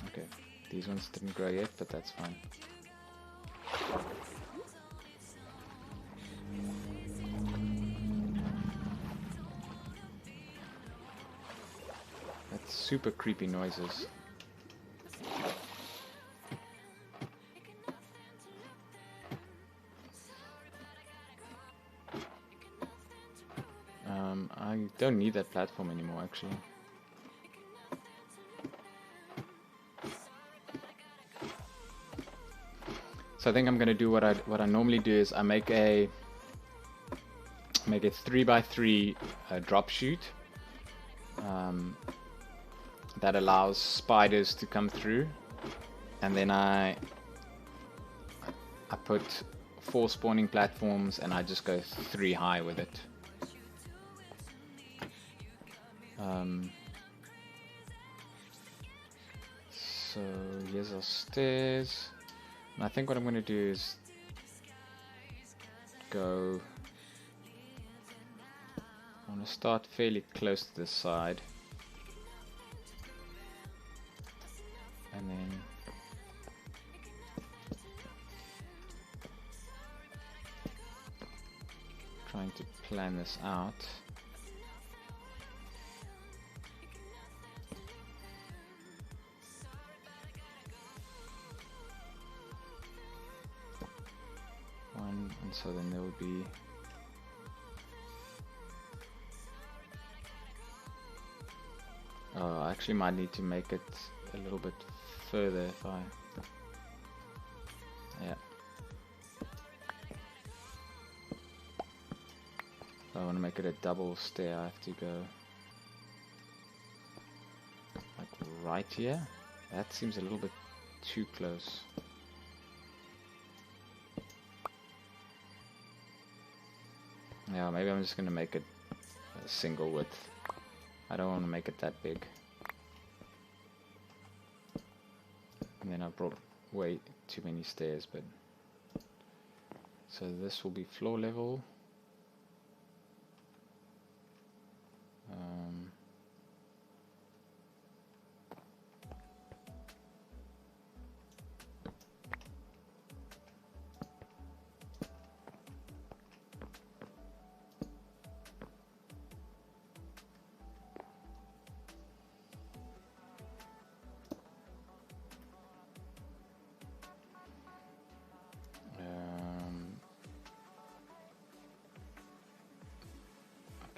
Okay, these ones didn't grow yet, but that's fine. That's super creepy noises. I don't need that platform anymore, actually. So I think I'm gonna do what I normally do is I make a 3x3 drop chute that allows spiders to come through, and then I put 4 spawning platforms and I just go 3 high with it. So here's our stairs. And I think what I'm going to do is go. I want to start fairly close to this side, and then trying to plan this out. And so then there will be I actually might need to make it a little bit further if I... Yeah. If I want to make it a double stair, I have to go like right here. That seems a little bit too close. Yeah, maybe I'm just going to make it a single width. I don't want to make it that big. And then I brought way too many stairs, but... So this will be floor level.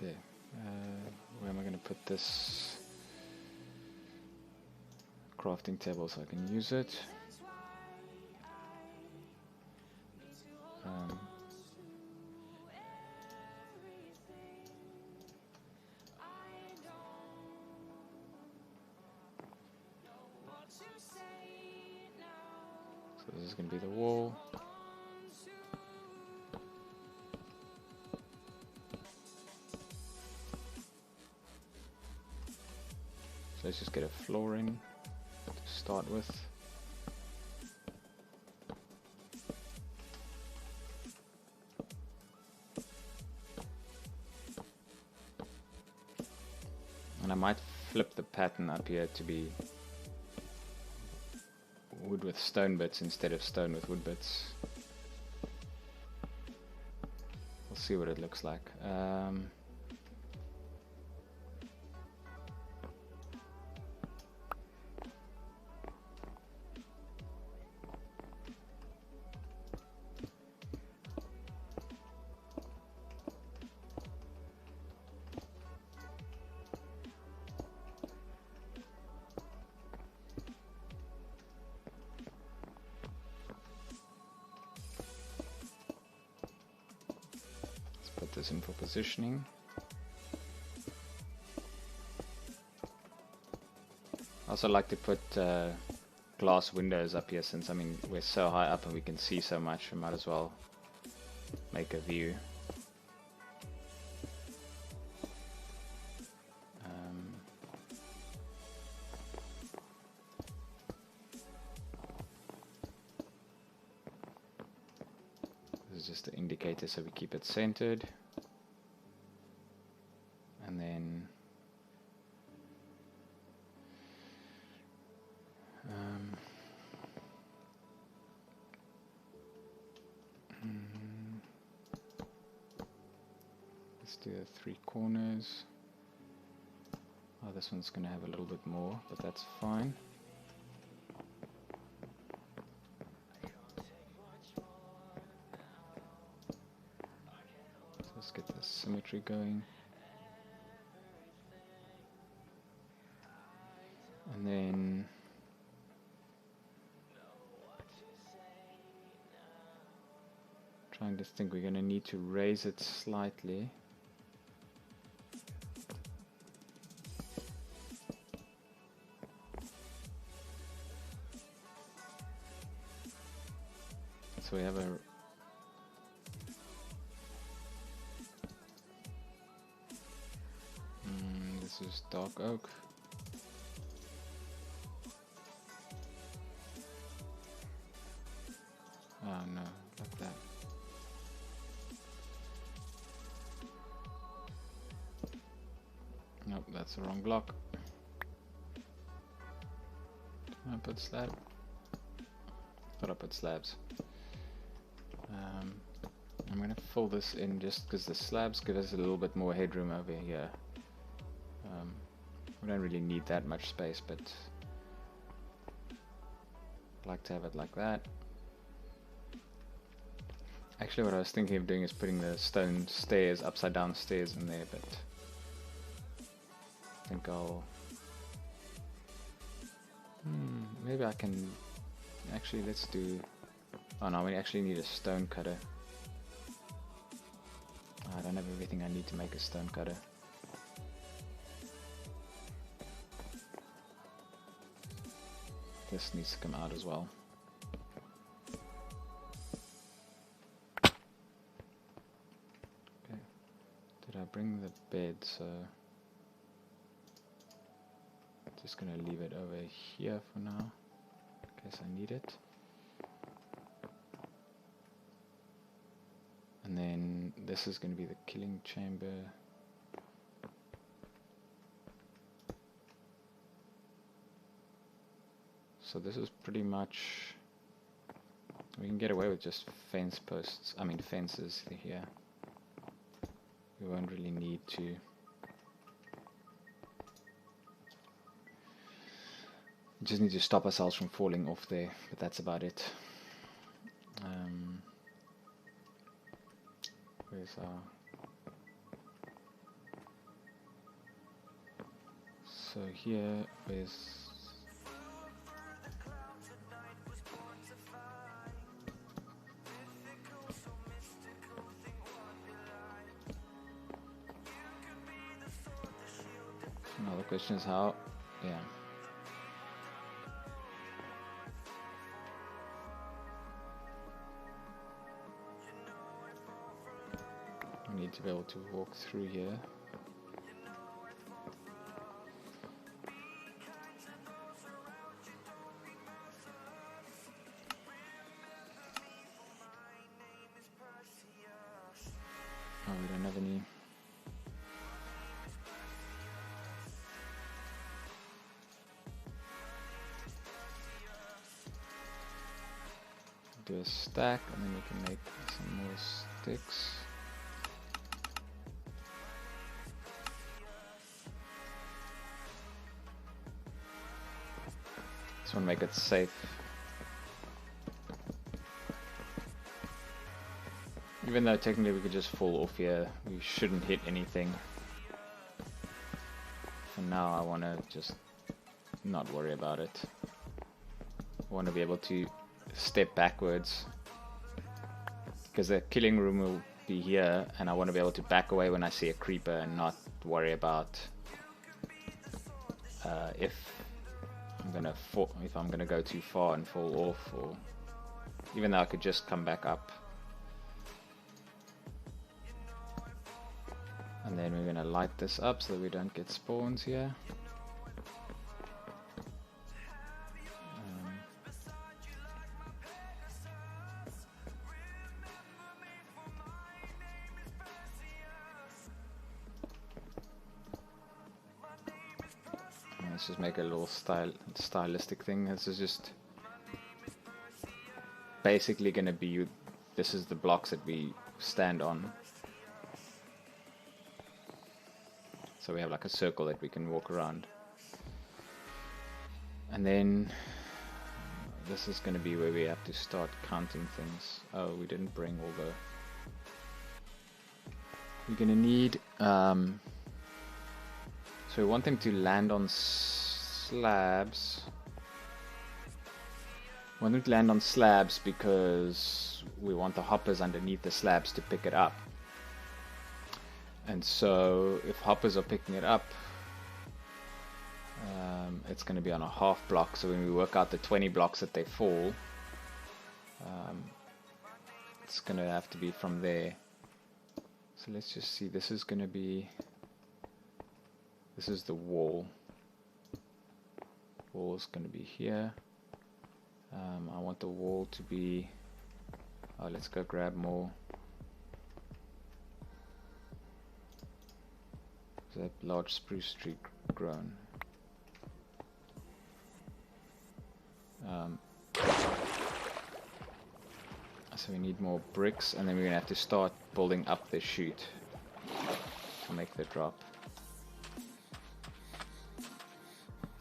Okay, where am I going to put this crafting table so I can use it? So this is going to be the wall. So let's just get a floor in to start with. And I might flip the pattern up here to be wood with stone bits instead of stone with wood bits. We'll see what it looks like. Put this in for positioning. I also like to put glass windows up here, since I mean we're so high up and we can see so much, we might as well make a view. This is just the indicator so we keep it centered. And then let's do the 3 corners. Oh, this one's going to have a little bit more, but that's fine. So let's get the symmetry going. And then trying to think, we're going to need to raise it slightly. So we have a this is dark oak. Oh no, like that. Nope, that's the wrong block. I put slab. Thought I put slabs. I'm going to fill this in just because the slabs give us a little bit more headroom over here. We don't really need that much space, but I like to have it like that. Actually, what I was thinking of doing is putting the stone stairs, upside down stairs in there, but I think I'll... maybe I can... Actually, let's do... Oh no, we actually need a stone cutter. Oh, I don't have everything I need to make a stone cutter. This needs to come out as well. Okay. Did I bring the bed? So just gonna leave it over here for now, in case I need it. And then this is gonna be the killing chamber. So this is pretty much, we can get away with just fence posts, I mean fences here. We won't really need to. We just need to stop ourselves from falling off there, but that's about it. Where's our... So here is... Now the question is how, yeah. We need to be able to walk through here. Oh, we don't have any. Do a stack and then we can make some more sticks. Just want to make it safe. Even though technically we could just fall off here, we shouldn't hit anything. For now I want to just not worry about it. I want to be able to step backwards, because the killing room will be here and I want to be able to back away when I see a creeper and not worry about if I'm gonna go too far and fall off, or even though I could just come back up. And then we're gonna light this up so that we don't get spawns here. Let's just make a little stylistic thing. This is just basically going to be, this is the blocks that we stand on. So we have like a circle that we can walk around. And then this is going to be where we have to start counting things. Oh, we didn't bring all the... We're going to need... So we want them to land on slabs. We want them to land on slabs because we want the hoppers underneath the slabs to pick it up. And so if hoppers are picking it up, it's going to be on a half block. So when we work out the 20 blocks that they fall, it's going to have to be from there. So let's just see, this is going to be... This is the wall. Wall is going to be here. I want the wall to be... Oh, let's go grab more. Is that large spruce tree grown? So we need more bricks, and then we're going to have to start building up the chute to make the drop.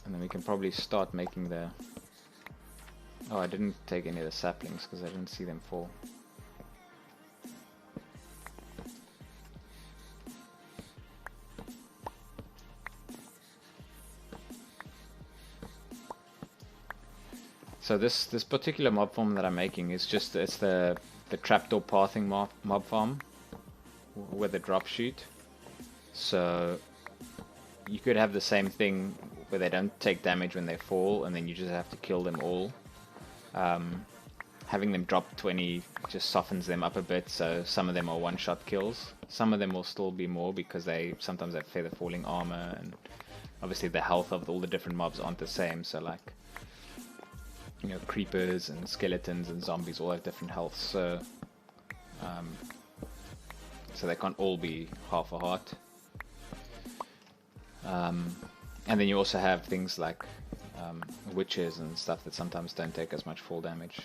And then we can probably start making the... Oh, I didn't take any of the saplings because I didn't see them fall. So this particular mob farm that I'm making is just, it's the trapdoor pathing mob farm with a drop shoot. So you could have the same thing where they don't take damage when they fall, and then you just have to kill them all. Having them drop 20 just softens them up a bit, so some of them are one-shot kills. Some of them will still be more because they sometimes have feather falling armor, and obviously the health of all the different mobs aren't the same. So like, you know, creepers and skeletons and zombies all have different health, so so they can't all be half a heart. And then you also have things like witches and stuff that sometimes don't take as much fall damage.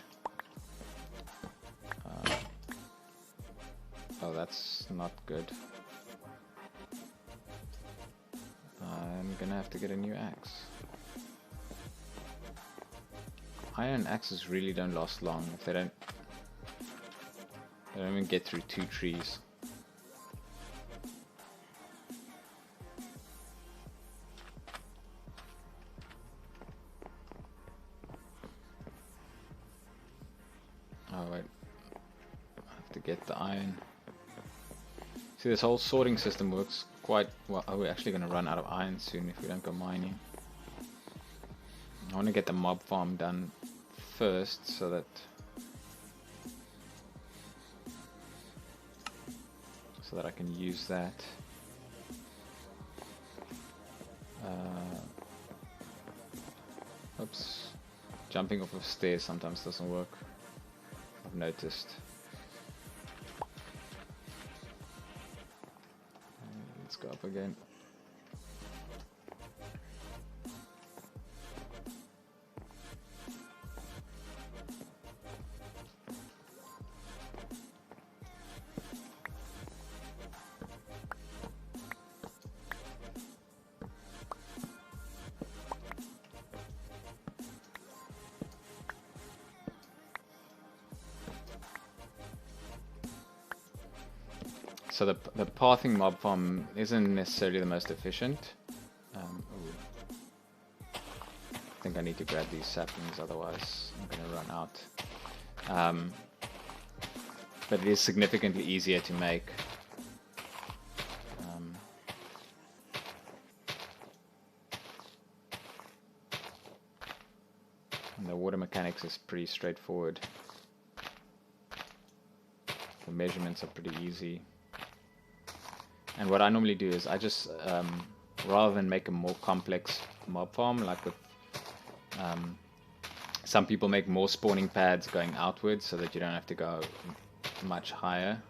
Oh, that's not good. I'm gonna have to get a new axe. Iron axes really don't last long if they don't even get through 2 trees. Oh wait, I have to get the iron. See, this whole sorting system works quite well. Oh, we're actually going to run out of iron soon if we don't go mining. I want to get the mob farm done first so that I can use that. Oops, jumping off of stairs sometimes doesn't work, I've noticed. Let's go up again. So the pathing mob farm isn't necessarily the most efficient. I think I need to grab these saplings, otherwise I'm going to run out. But it is significantly easier to make. And the water mechanics is pretty straightforward. The measurements are pretty easy. And what I normally do is I just, rather than make a more complex mob farm, like with, some people make more spawning pads going outwards so that you don't have to go much higher.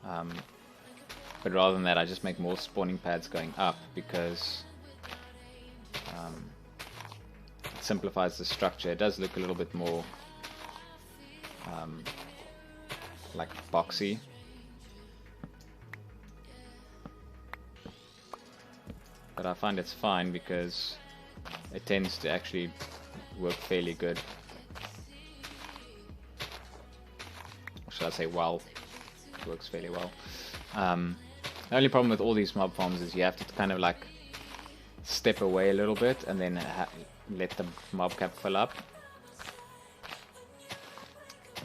But rather than that, I just make more spawning pads going up because it simplifies the structure. It does look a little bit more like boxy. But I find it's fine because it tends to actually work fairly good. Or should I say well, it works fairly well. The only problem with all these mob farms is you have to kind of like step away a little bit and then let the mob cap fill up.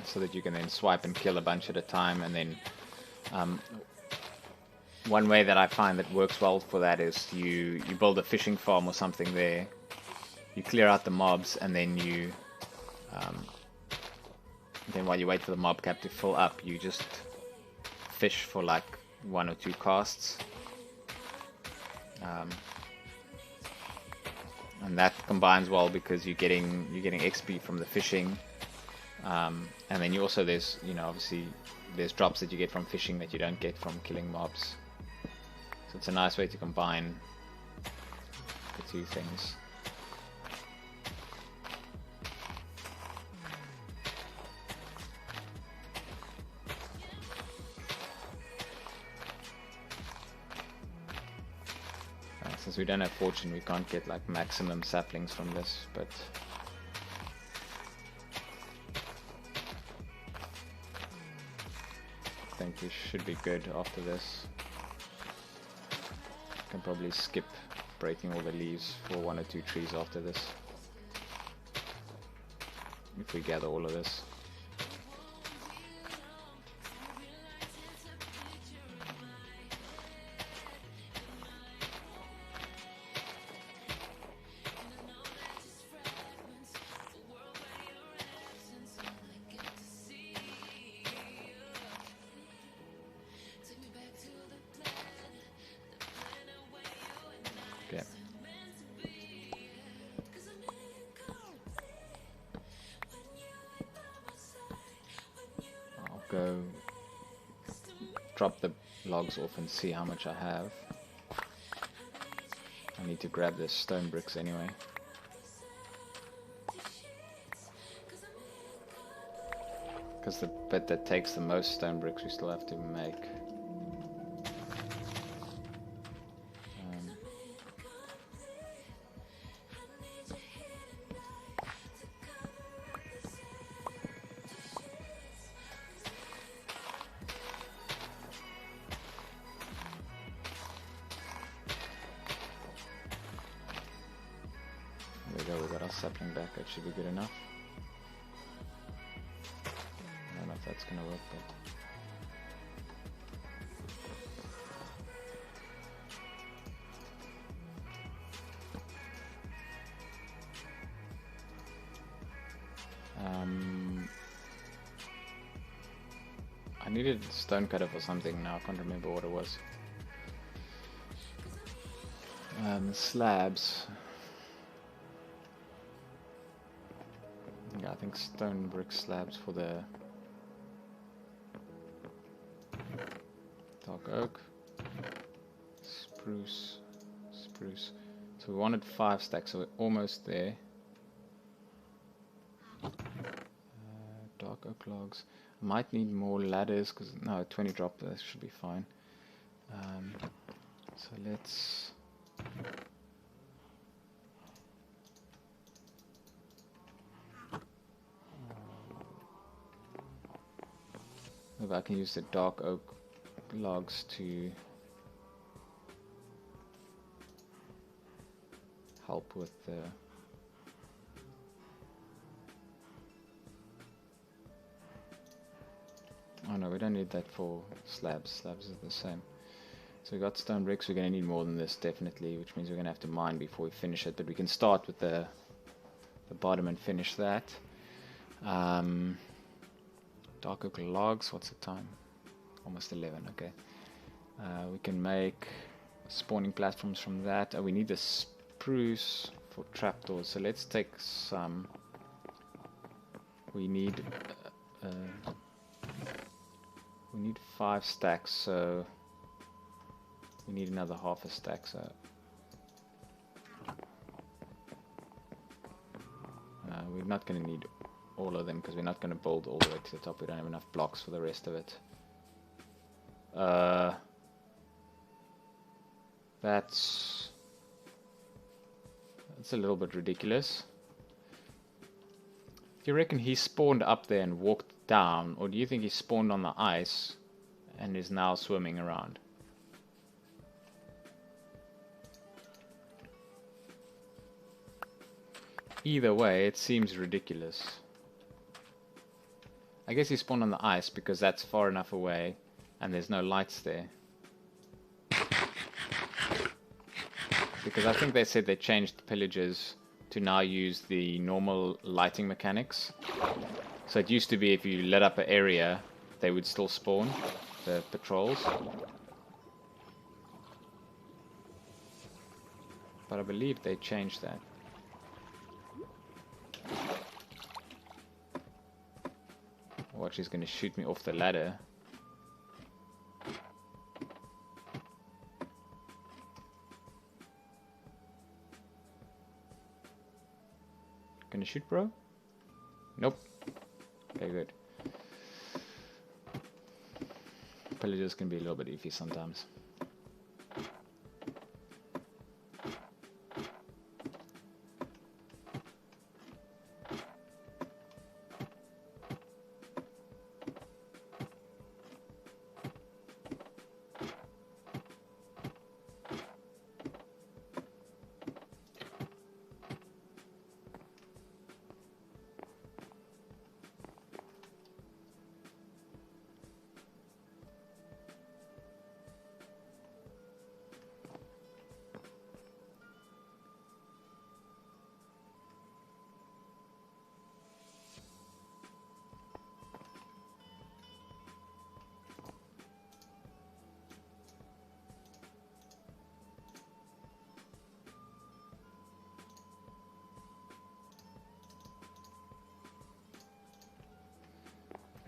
So that you can then swipe and kill a bunch at a time, and then one way that I find that works well for that is you build a fishing farm or something there, you clear out the mobs, and then then while you wait for the mob cap to fill up, you just fish for like 1 or 2 casts. And that combines well because you're getting XP from the fishing, and then you also, there's, you know, obviously there's drops that you get from fishing that you don't get from killing mobs. So it's a nice way to combine the 2 things. Since we don't have fortune, we can't get like maximum saplings from this, but I think we should be good after this. Can probably skip breaking all the leaves for 1 or 2 trees after this. if we gather all of this. Okay. I'll go drop the logs off and see how much I have. I need to grab the stone bricks anyway. Because the bit that takes the most stone bricks we still have to make. There we go, we got our sapling back, that should be good enough. I don't know if that's gonna work, but I needed a stone cutter for something now, I can't remember what it was. Slabs. Yeah, I think stone brick slabs for the dark oak, spruce. So we wanted 5 stacks, so we're almost there. Dark oak logs. I might need more ladders because no, 20 drop. That should be fine. So let's. Maybe I can use the dark oak logs to help with the oh no, we don't need that for slabs. Slabs are the same. So we got stone bricks. We're going to need more than this definitely, which means we're going to have to mine before we finish it, but we can start with the bottom and finish that. Dark oak logs, what's the time? Almost 11, okay. We can make spawning platforms from that. We need the spruce for trapdoors, so let's take some. We need 5 stacks, so we need another half a stack, so we're not going to need all of them because we're not going to build all the way to the top. We don't have enough blocks for the rest of it. That's a little bit ridiculous. Do you reckon he spawned up there and walked down, or do you think he spawned on the ice and is now swimming around? Either way, it seems ridiculous. I guess he spawned on the ice because that's far enough away and there's no lights there. Because I think they said they changed the pillagers to now use the normal lighting mechanics. So it used to be if you lit up an area, they would still spawn, the patrols. But I believe they changed that. Watch, he's going to shoot me off the ladder. Gonna shoot, bro? Nope. Okay, good. Pillagers can be a little bit iffy sometimes.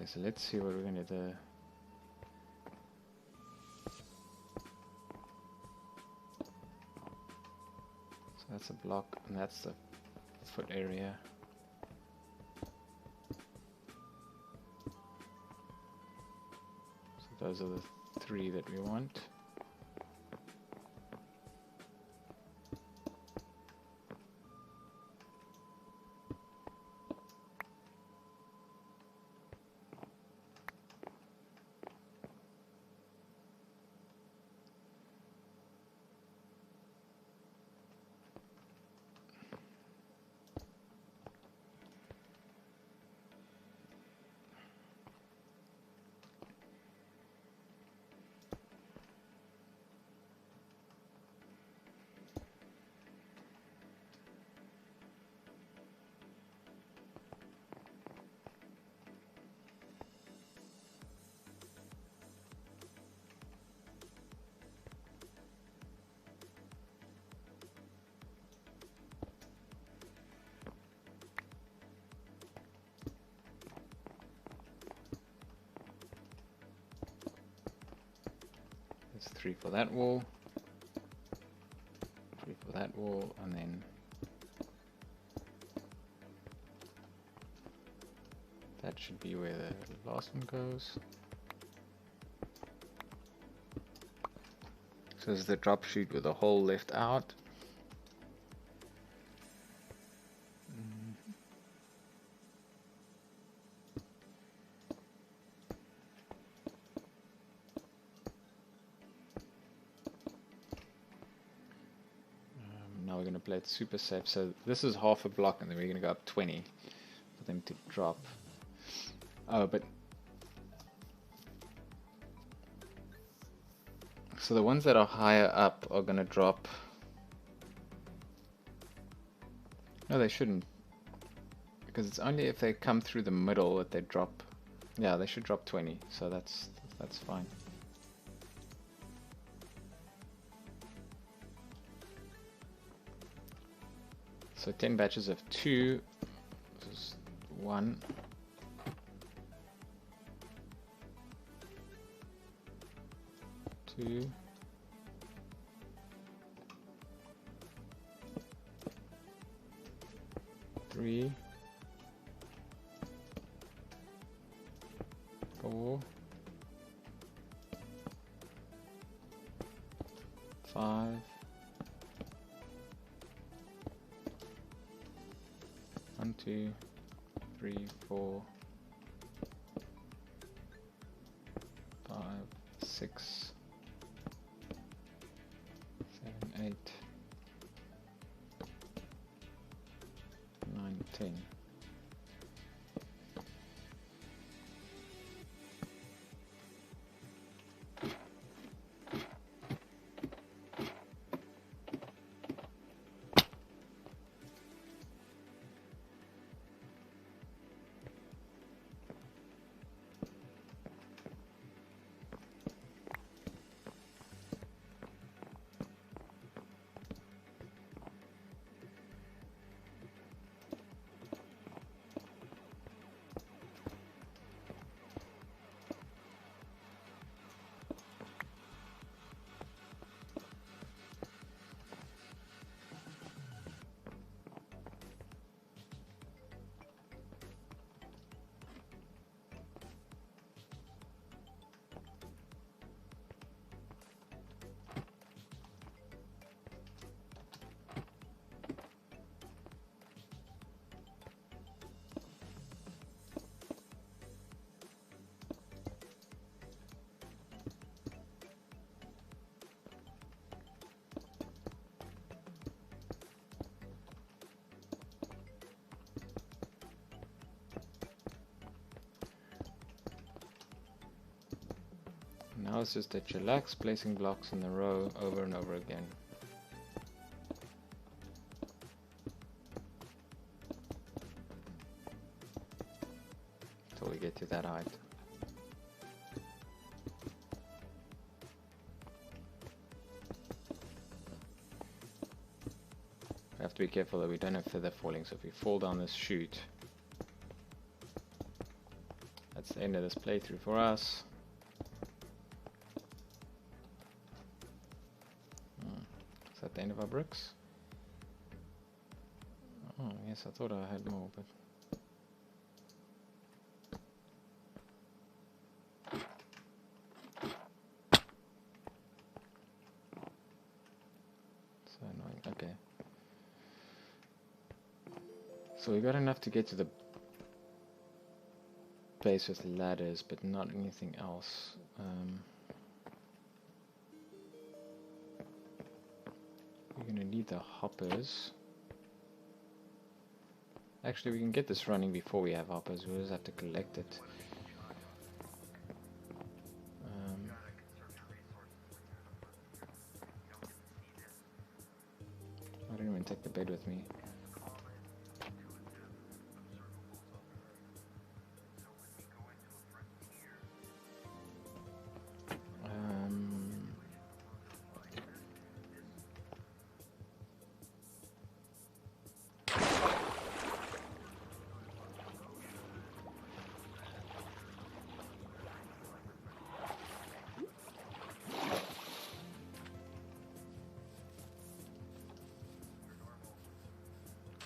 Okay, so let's see what we're going to do. So that's a block, and that's the foot area. So those are the 3 that we want. There's 3 for that wall, 3 for that wall, and then that should be where the last one goes. So this is the drop chute with the hole left out. Now we're going to play it super safe. So this is half a block, and then we're going to go up 20 for them to drop. Oh, but so the ones that are higher up are going to drop. No, they shouldn't, because it's only if they come through the middle that they drop. Yeah, they should drop 20, so that's fine. So 10 batches of 2. This is 1. 2. 3. 4. 5. 1, 2, 3, 4, 5, 6, 7, 8, 9, 10. Now it's just that you relax, placing blocks in the row over and over again. Until we get to that height. We have to be careful that we don't have feather falling, so if we fall down this chute, That's the end of this playthrough for us. Is that the end of our bricks? Oh, yes, I thought I had more, but... So annoying, okay. So we got enough to get to the place with ladders, but not anything else. We're gonna need the hoppers. Actually, we can get this running before we have hoppers. We'll just have to collect it. I don't even take the bed with me.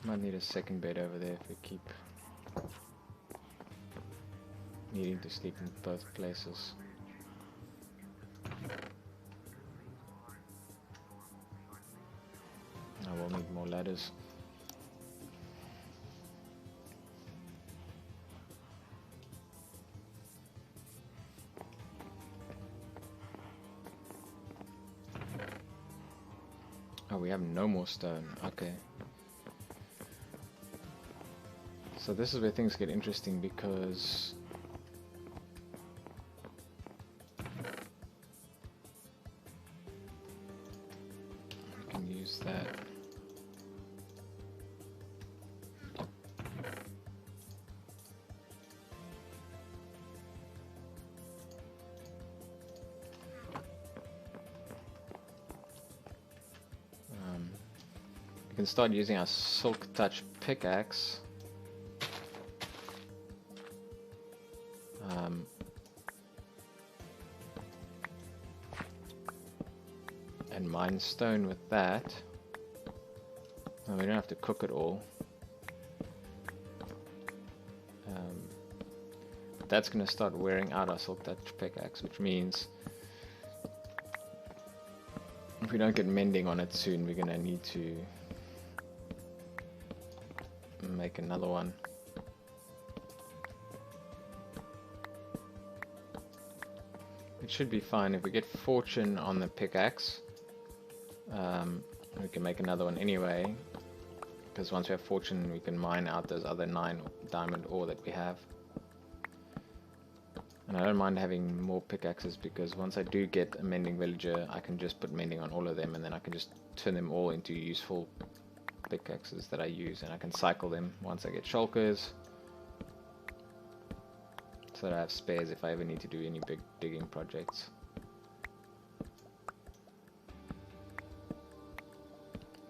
Might need a second bed over there if we keep needing to sleep in both places. I will need more ladders. Oh, we have no more stone. Okay. So this is where things get interesting because we can use that. We can start using our Silk Touch pickaxe. And mine stone with that. And we don't have to cook it all. But that's going to start wearing out our Silk Touch pickaxe, which means if we don't get mending on it soon, we're going to need to make another one. It should be fine if we get fortune on the pickaxe. We can make another one anyway, because once we have fortune we can mine out those other 9 diamond ore that we have. And I don't mind having more pickaxes because once I do get a mending villager I can just put mending on all of them and then I can just turn them all into useful pickaxes that I use, and I can cycle them once I get shulkers so that I have spares if I ever need to do any big digging projects.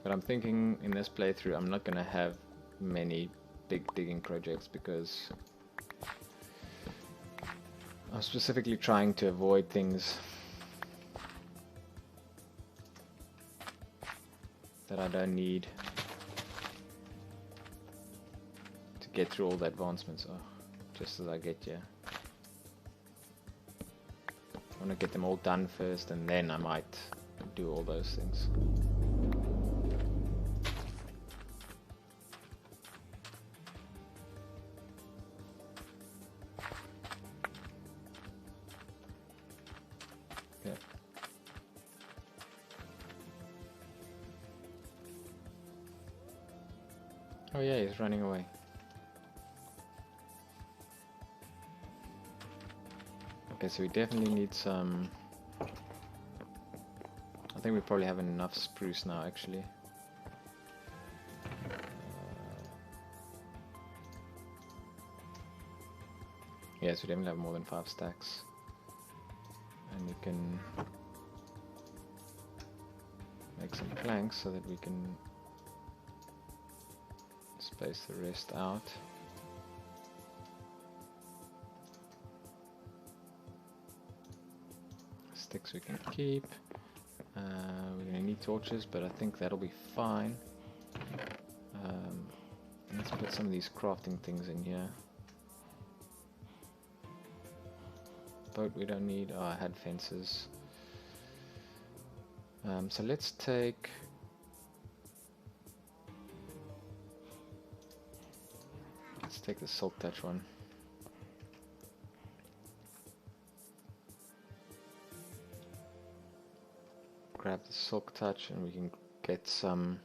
But I'm thinking in this playthrough I'm not going to have many big digging projects because I'm specifically trying to avoid things that I don't need to get through all the advancements. Oh, just as I get here. I want to get them all done first and then I might do all those things. Oh yeah, he's running away. Okay, so we definitely need some... I think we probably have enough spruce now, actually. Yes, we definitely have more than 5 stacks. And we can make some planks so that we can space the rest out. Sticks we can keep. We're going to need torches, but I think that'll be fine. Let's put some of these crafting things in here. Boat we don't need. Oh, I had fences. So let's take... Let's take the Silk Touch one. Grab the Silk Touch and we can get some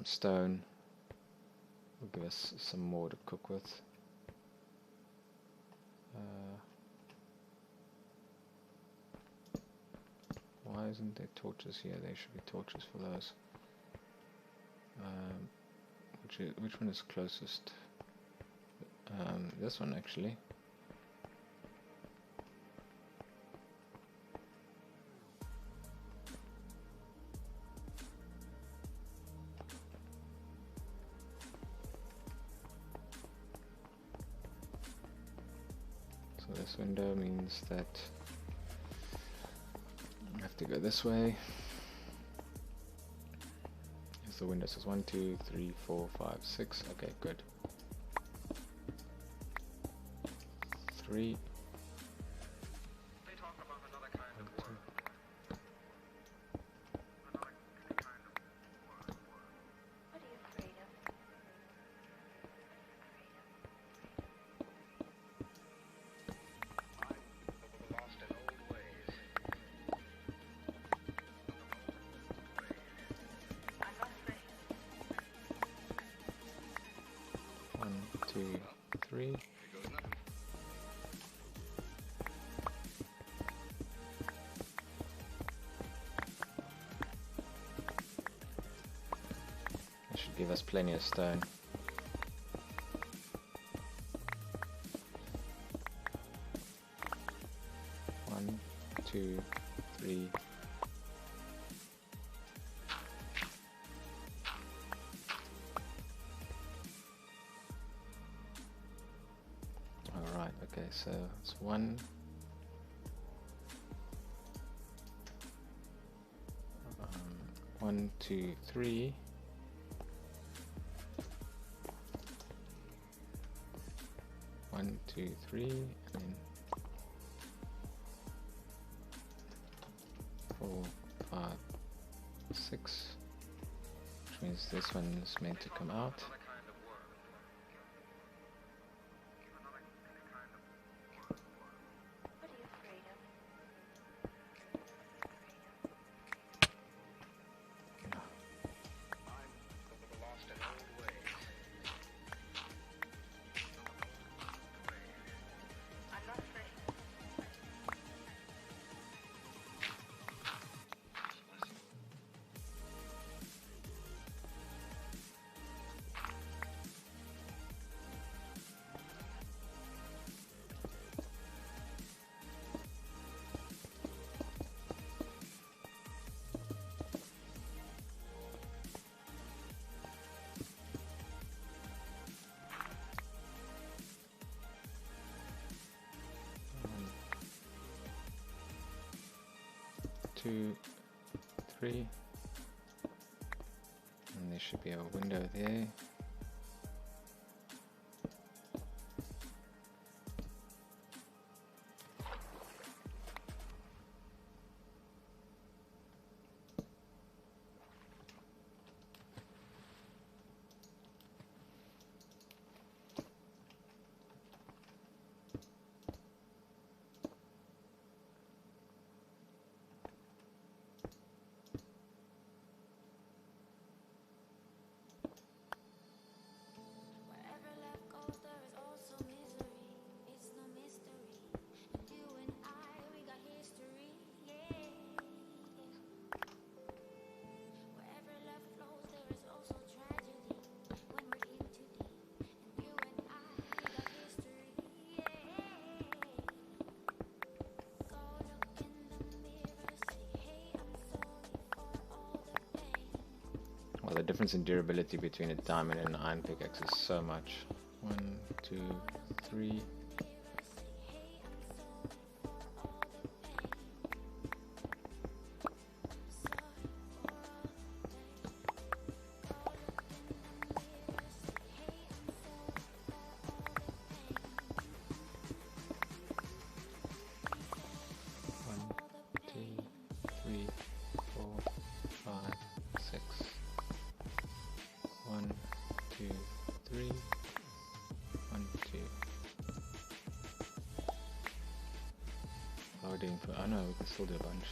stone. Will give us some more to cook with. Why isn't there torches here? There should be torches for those. Which one is closest? This one actually. So this window means that I have to go this way. Here's the window, says 1, 2, 3, 4, 5, 6. Okay, good. 3. One, two, three. That should give us plenty of stone. One, two, three. Alright, okay, so it's 1. 1, 2, 3. One, two, three, and then 4, 5, 6, which means this one is meant to come out. Two, three, and there should be a window there. Well, the difference in durability between a diamond and an iron pickaxe is so much. 1, 2, 3. I know we can still do a bunch.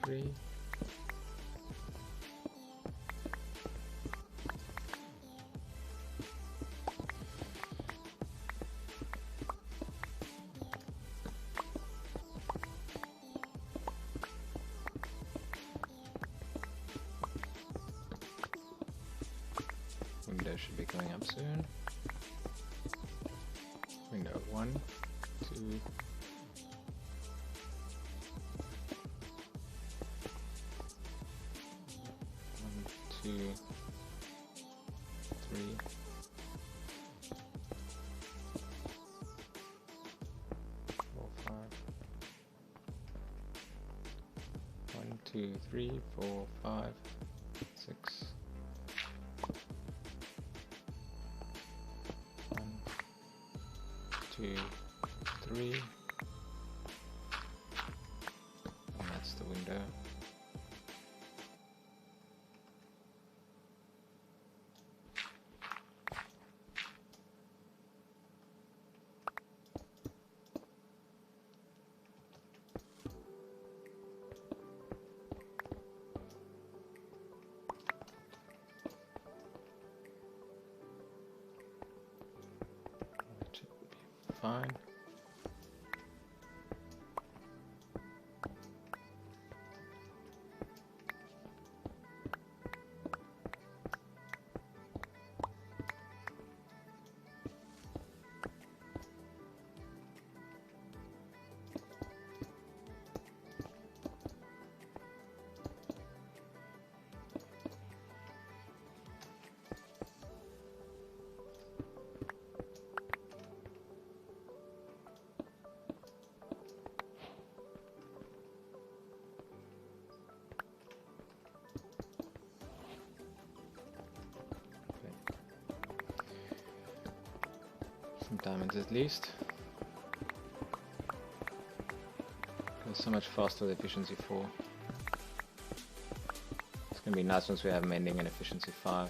Three. Window should be going up soon. Window 1, 2. 2, 3, 4, 5. 1, 2, 3, 4, 5, 6. 1, 2, 3. And that's the window. Fine. Diamonds at least. Goes so much faster with efficiency 4. It's gonna be nice once we have mending and efficiency 5.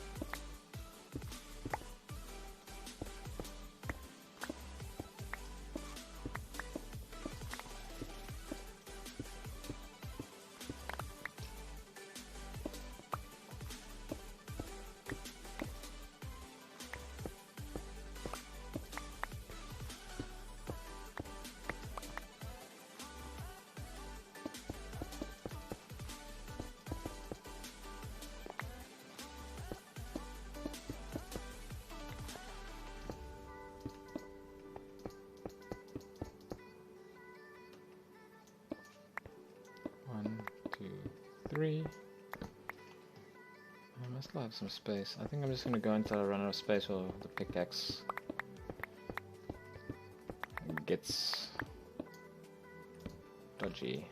Three. I must have some space. I think I'm just gonna go until I run out of space or the pickaxe gets dodgy.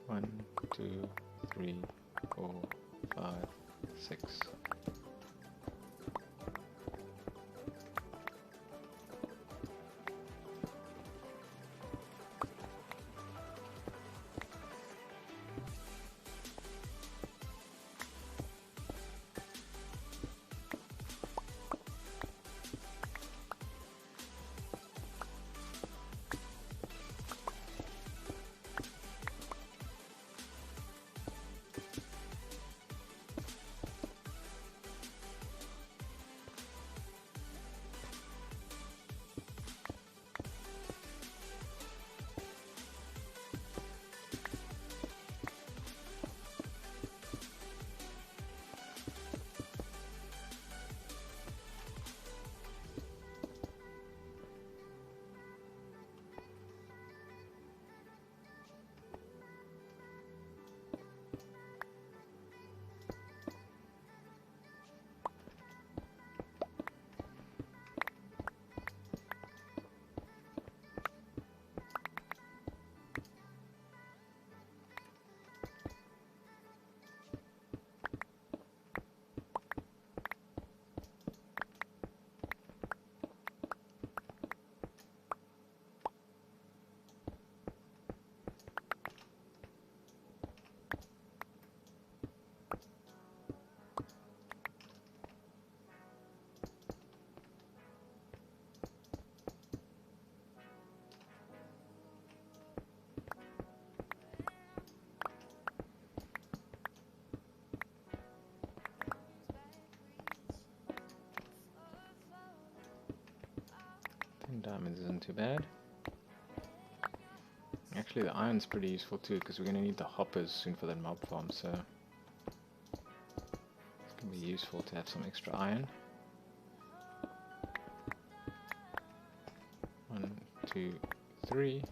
One, two, three, 4, 5, 6. Diamonds isn't too bad. Actually, the iron's pretty useful too, because we're going to need the hoppers soon for that mob farm, so it's going to be useful to have some extra iron. 1, 2, 3.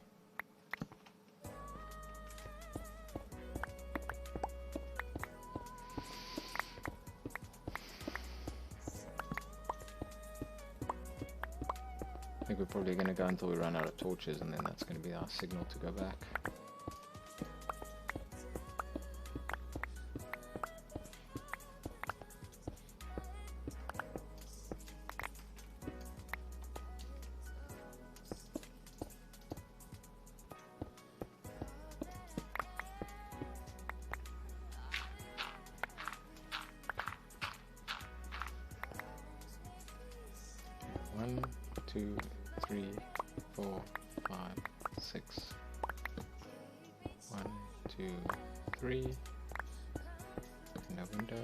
I think we're probably going to go until we run out of torches, and then that's going to be our signal to go back. One, 2, 3, 4, 5, 6. 1, 2, 3. No window.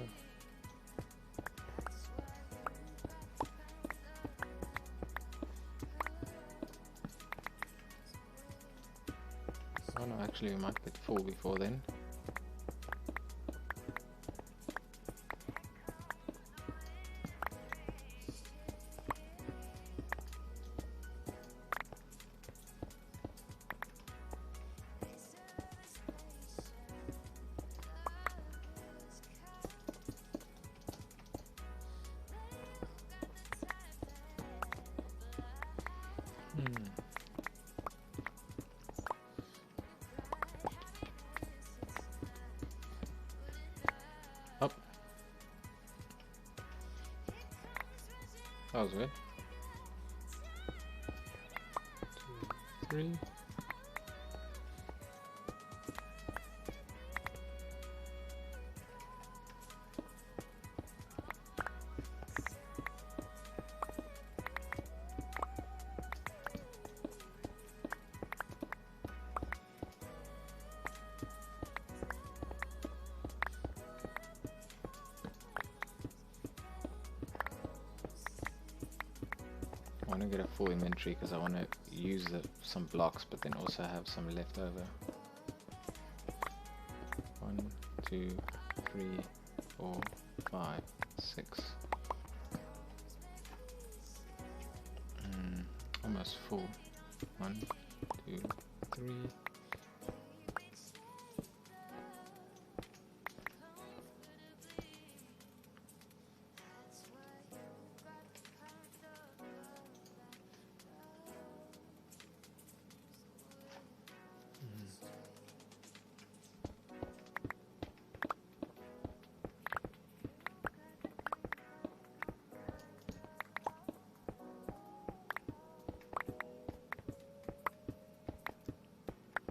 Oh no, actually we might get full before then. Up. That was good. 2, 3. I want to get a full inventory because I want to use some blocks, but then also have some left over. 1, 2, 3, 4, 5, 6. Almost full. 1, 2, 3.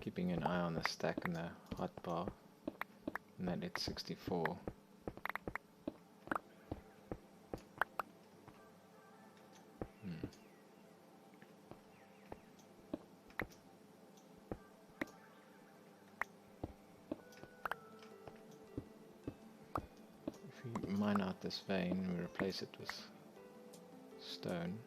Keeping an eye on the stack in the hotbar, and that it's 64. If we mine out this vein, we replace it with stone.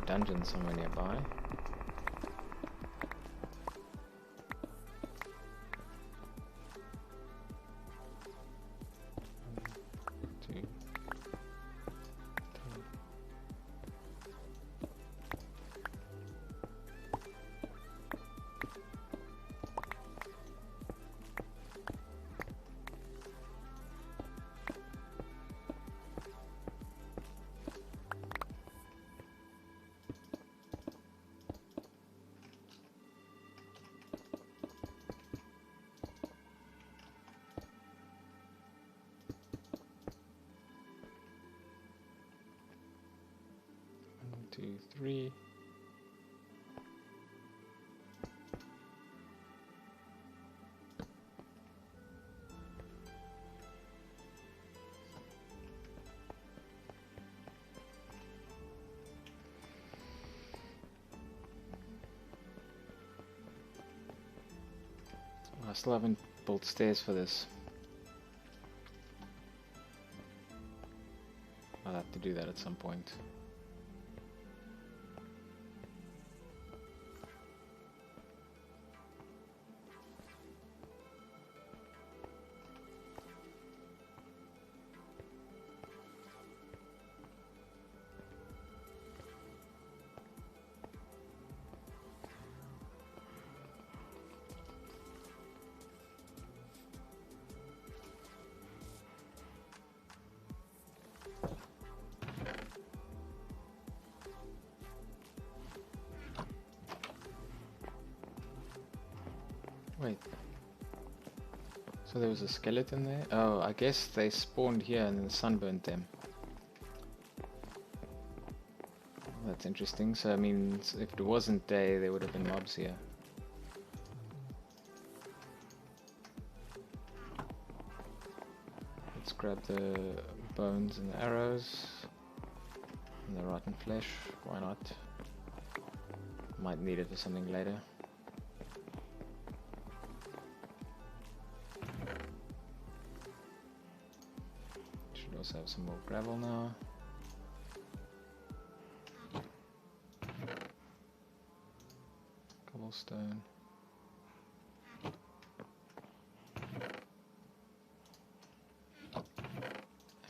Dungeon somewhere nearby. Two, three. I still haven't built stairs for this. I'll have to do that at some point. Wait. So there was a skeleton there? Oh, I guess they spawned here and then the sun burnt them. That's interesting. So I mean, if it wasn't day, there would have been mobs here. Let's grab the bones and the arrows and the rotten flesh. Why not? Might need it for something later. Should also have some more gravel now. Cobblestone.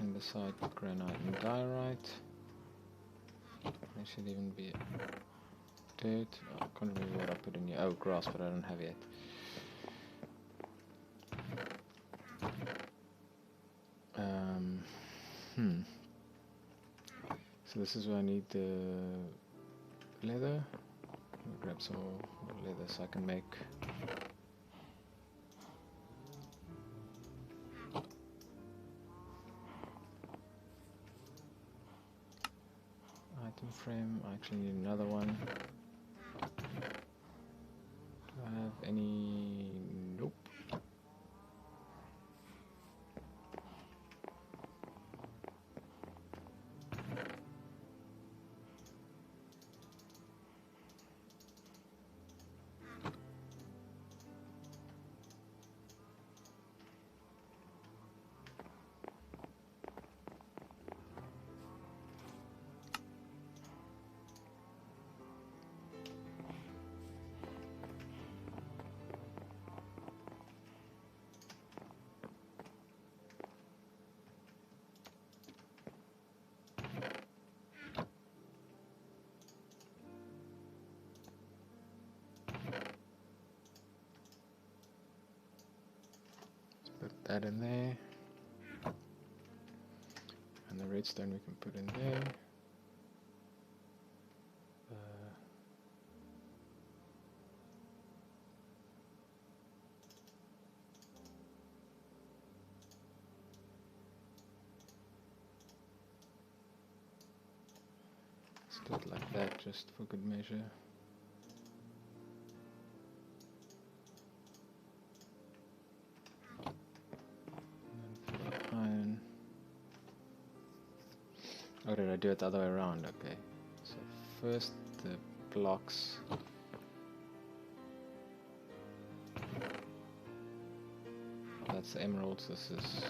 Andesite, granite and diorite. There should even be dirt. Oh, I can't remember what I put in here. Oh, grass, but I don't have yet. So this is where I need the leather. I'll grab some more leather so I can make item frame. I actually need another one. Do I have any? Nope. Put that in there, and the redstone we can put in there. Let's do it like that, just for good measure. Iron. Or did I do it the other way around? Okay. So first the blocks. That's the emeralds. This is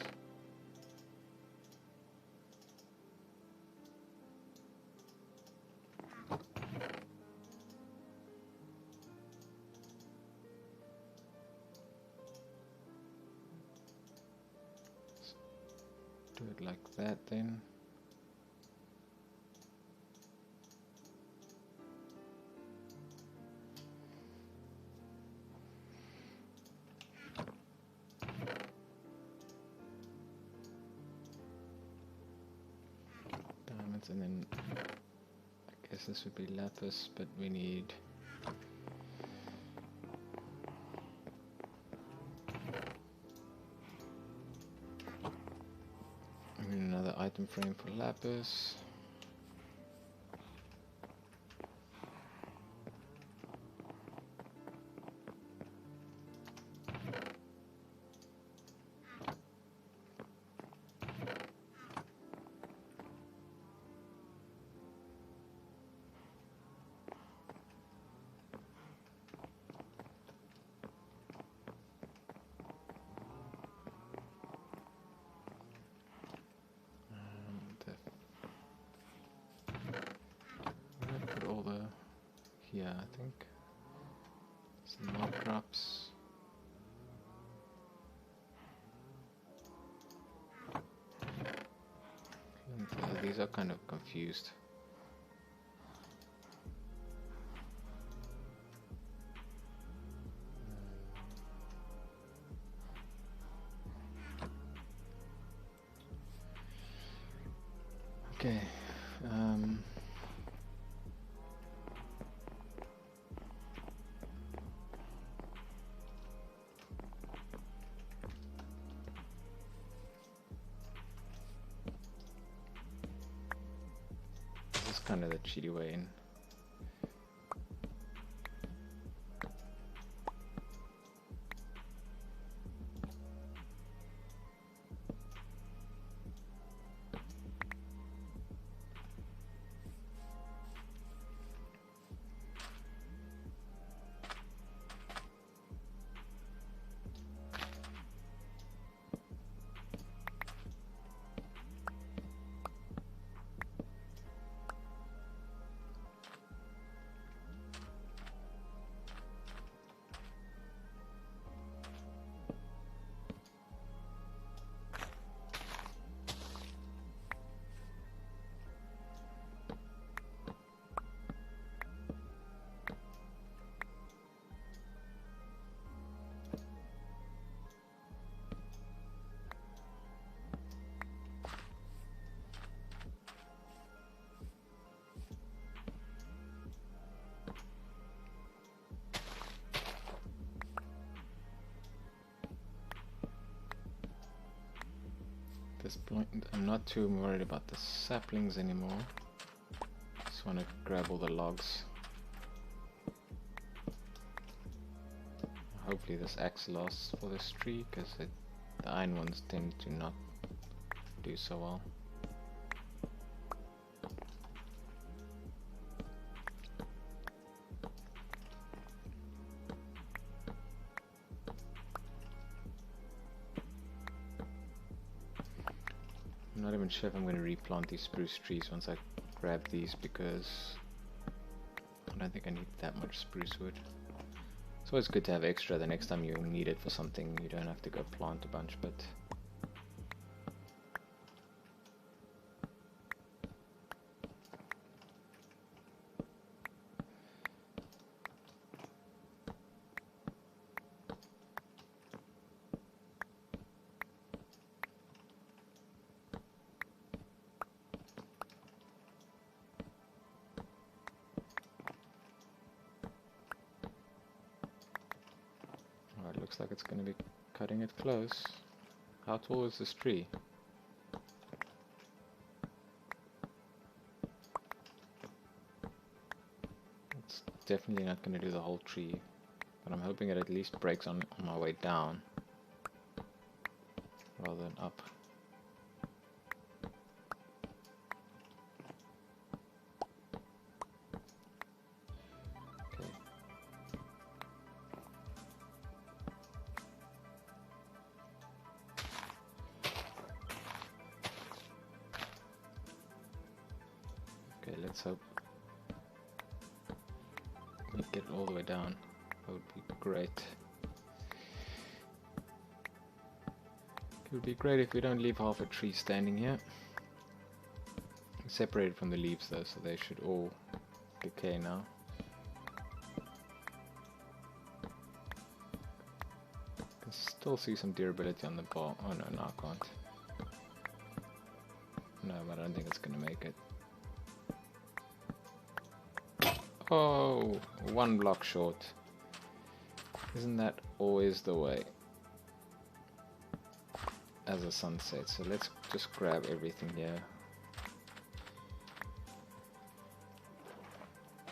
do it like that then. Diamonds, and then I guess this would be lapis, but we need another item frame for lapis. here, I think. Some more crops. And, these are kind of confused. Okay. This is kind of the cheaty way in. At this point, I'm not too worried about the saplings anymore. Just want to grab all the logs. Hopefully this axe lasts for this tree, because the iron ones tend to not do so well. I'm not even sure if I'm going to replant these spruce trees once I grab these, because I don't think I need that much spruce wood. It's always good to have extra the next time you need it for something. You don't have to go plant a bunch, but looks like it's going to be cutting it close. How tall is this tree? It's definitely not going to do the whole tree, but I'm hoping it at least breaks on my way down rather than up. Okay, let's hope we get it all the way down. That would be great. It would be great if we don't leave half a tree standing here. Separated from the leaves though, so they should all decay now. I can still see some durability on the bar. Oh no, no I can't. No, but I don't think it's gonna make it. Oh, one block short. Isn't that always the way? As the sun sets. So let's just grab everything here.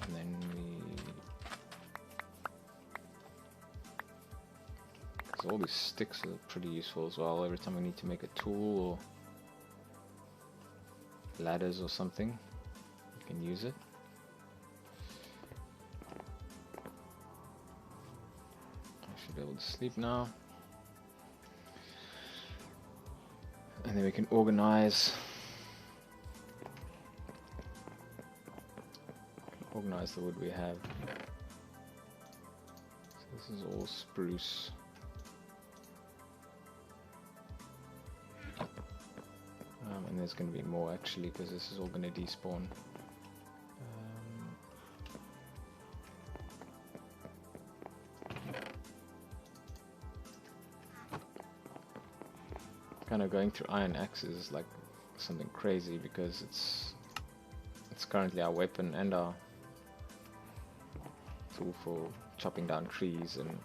And then because all these sticks are pretty useful as well. Every time we need to make a tool or ladders or something, you can use it. Be able to sleep now, and then we can organize the wood we have. So this is all spruce. And there's going to be more actually, because this is all going to despawn. Kind of going through iron axes is like something crazy, because it's currently our weapon and our tool for chopping down trees. And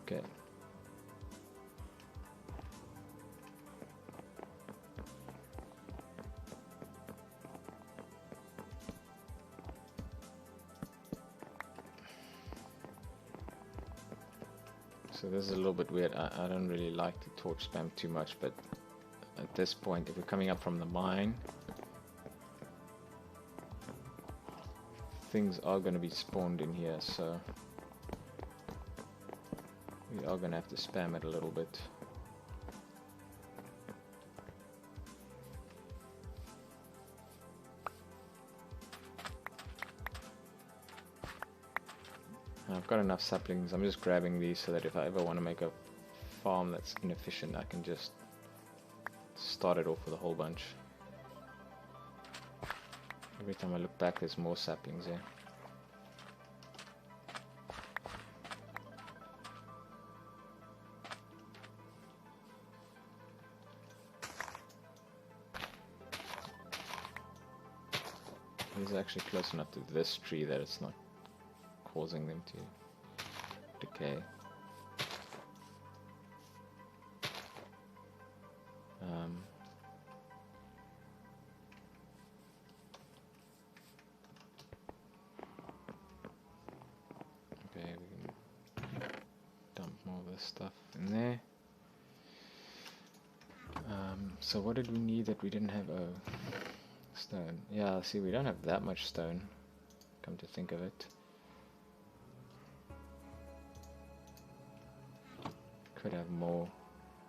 okay, so this is a little bit weird. I don't really like to torch spam too much, but at this point, if we're coming up from the mine, things are going to be spawned in here, so we are going to have to spam it a little bit. I've got enough saplings. I'm just grabbing these so that if I ever want to make a farm that's inefficient, I can just start it off with a whole bunch. Every time I look back, there's more saplings there. It's actually close enough to this tree that it's not causing them to decay. Okay, we can dump more of this stuff in there. So what did we need that we didn't have? Oh, stone. Yeah, see, we don't have that much stone, come to think of it. Could have more.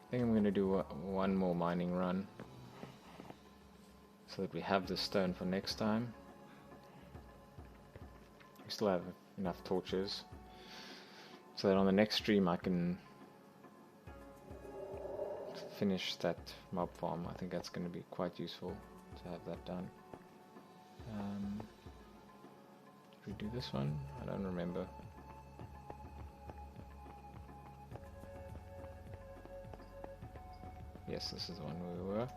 I think I'm going to do one more mining run so that we have the stone for next time. We still have enough torches so that on the next stream I can finish that mob farm. I think that's going to be quite useful to have that done. Did we do this one? I don't remember. Yes, this is the one we were.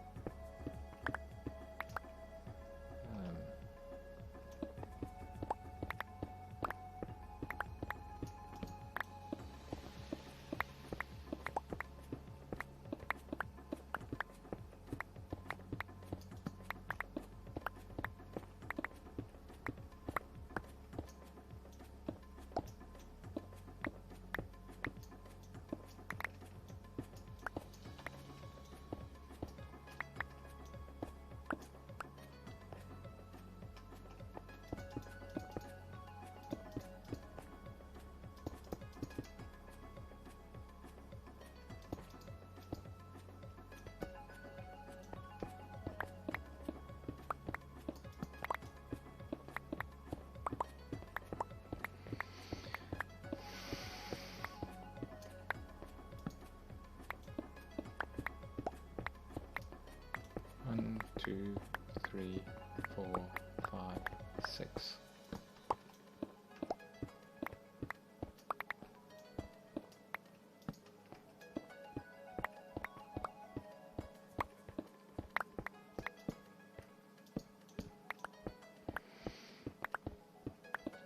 One, two, three, 4, 5, 6.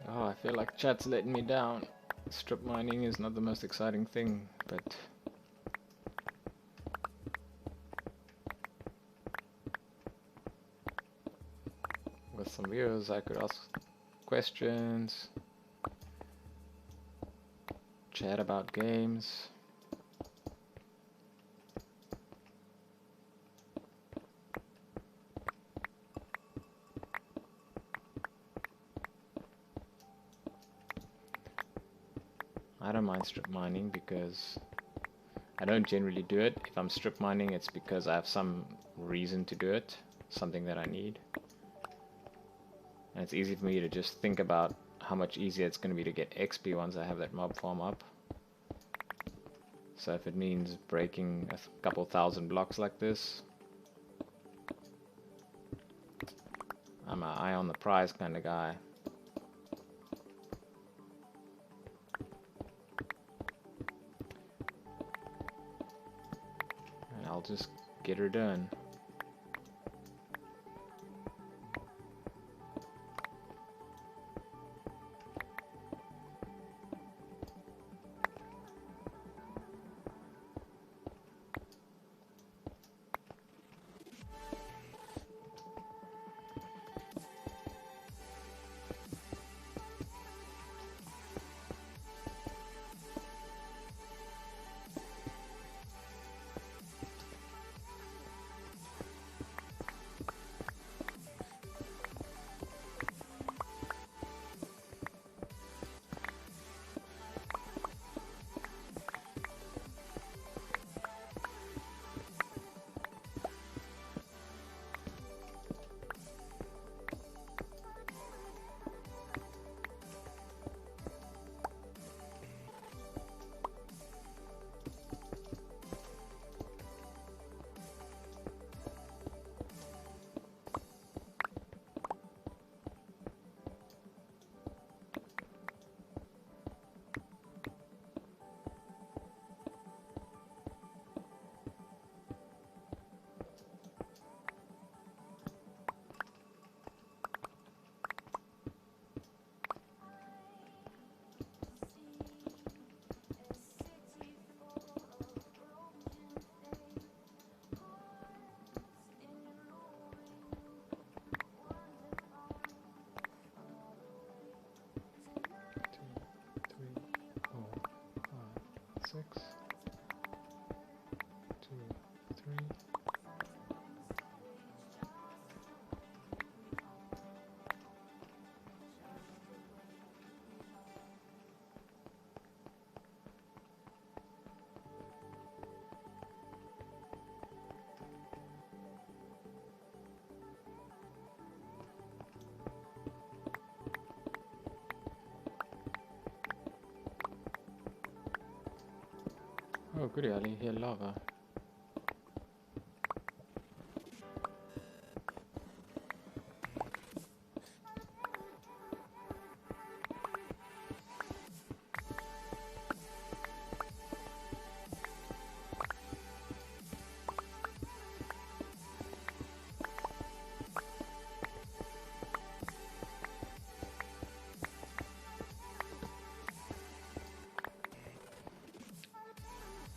Oh, I feel like chat's letting me down. Strip mining is not the most exciting thing, but with some viewers I could ask questions, chat about games. I don't mind strip mining because I don't generally do it. If I'm strip mining, it's because I have some reason to do it, something that I need. And it's easy for me to just think about how much easier it's going to be to get XP once I have that mob farm up. So if it means breaking a couple thousand blocks like this, I'm an eye on the prize kind of guy. And I'll just get her done. Six, 2, 3. Oh goody, I hear lava.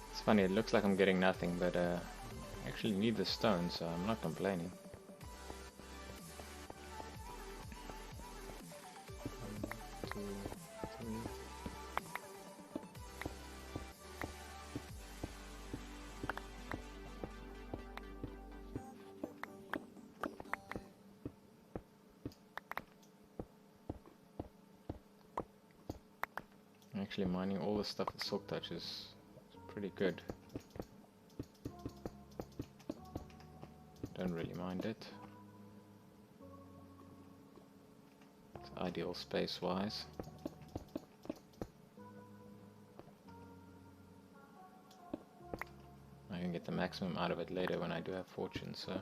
It's funny, it looks like I'm getting nothing, but I actually need the stone, so I'm not complaining. One, two, three. Actually mining all the stuff with silk touch is pretty good. Don't really mind it. It's ideal space wise. I can get the maximum out of it later when I do have fortune, so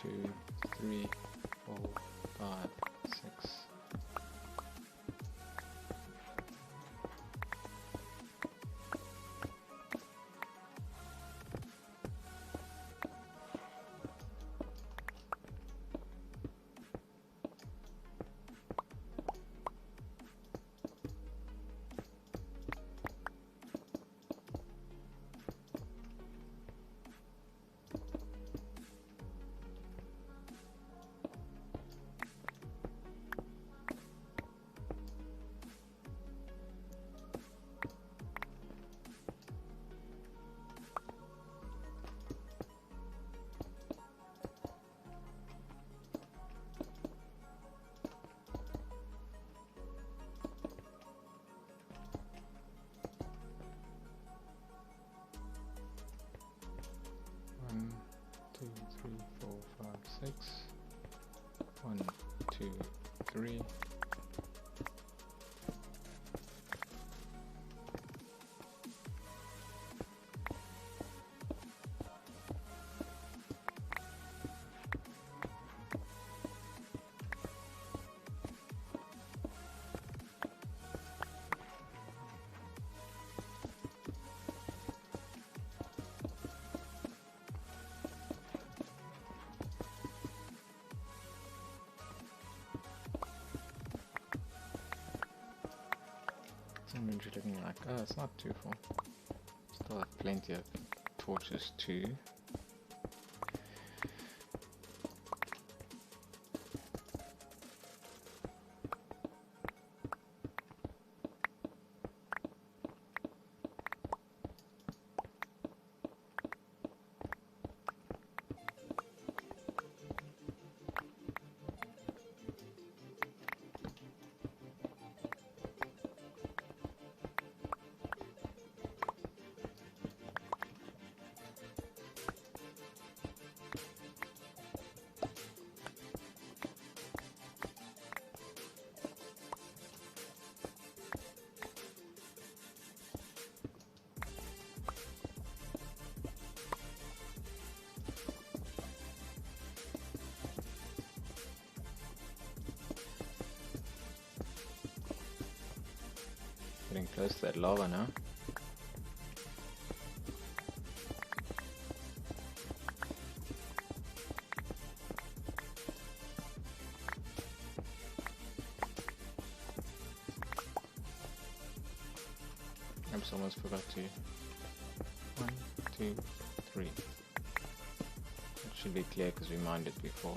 two, three, 4, 5, 6. 2, 3, 4, 5, 6. 1, 2, 3. Inventory looking like, oh, it's not too full. Still have plenty of torches too. Getting close to that lava now. I just almost forgot to. 1, 2, 3. It should be clear because we mined it before.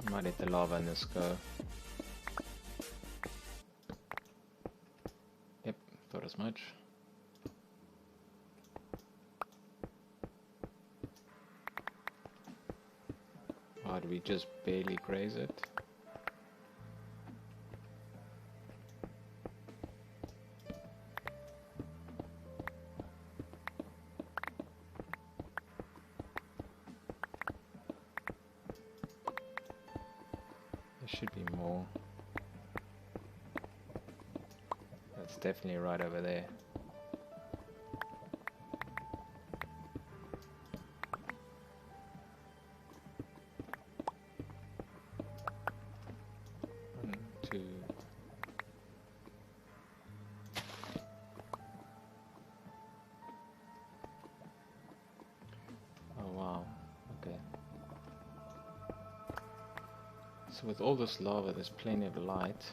Might hit the lava in this go. Yep, thought as much. Oh, did we just barely graze it? Should be more. That's definitely right over there. One, two. Oh wow. Okay. So with all this lava, there's plenty of light.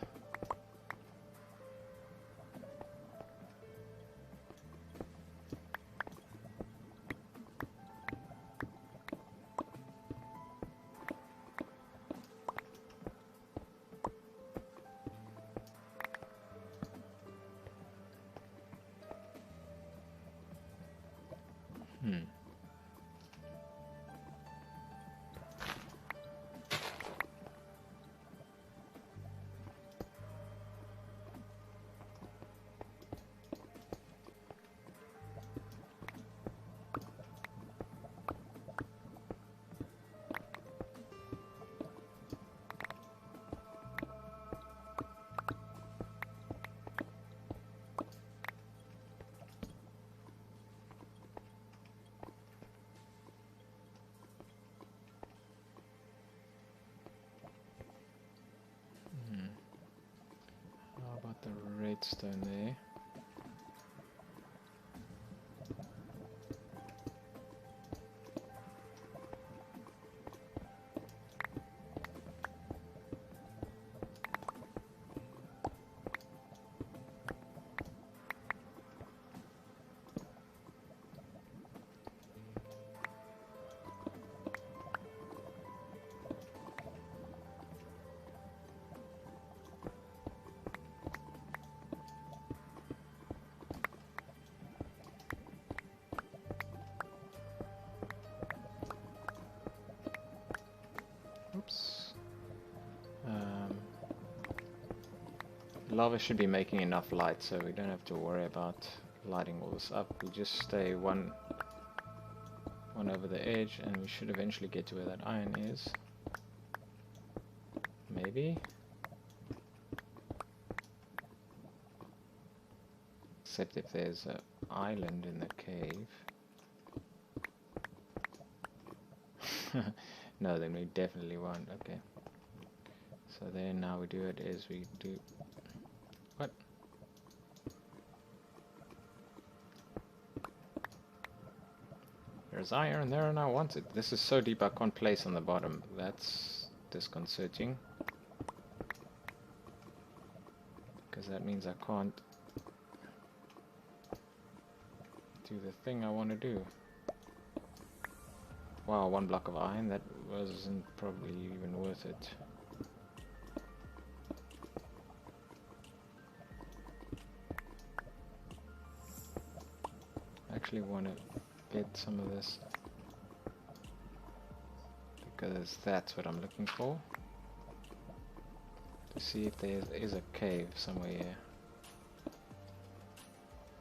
the redstone there. Oops. Lava should be making enough light, so we don't have to worry about lighting all this up. We just stay one over the edge, and we should eventually get to where that iron is. Maybe. Except if there's an island in the cave. No, then we definitely won't. Okay. So then now we do it is we do... What? There's iron there and I want it. This is so deep I can't place on the bottom. That's disconcerting. Because that means I can't do the thing I want to do. Wow, 1 block of iron, that wasn't probably even worth it. I actually want to get some of this because that's what I'm looking for. To see if there is a cave somewhere here.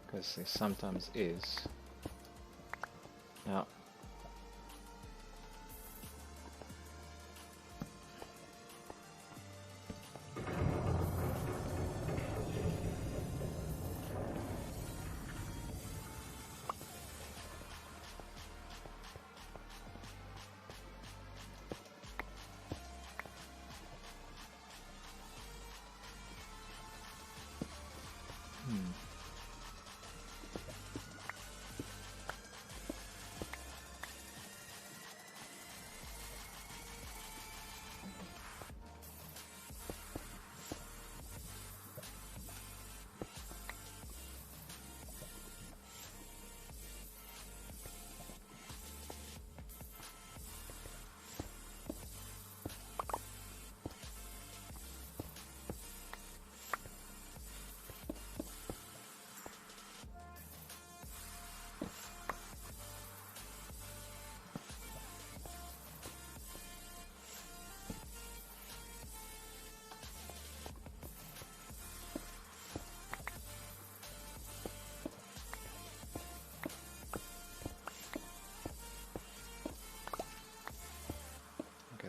Because there sometimes is. Now,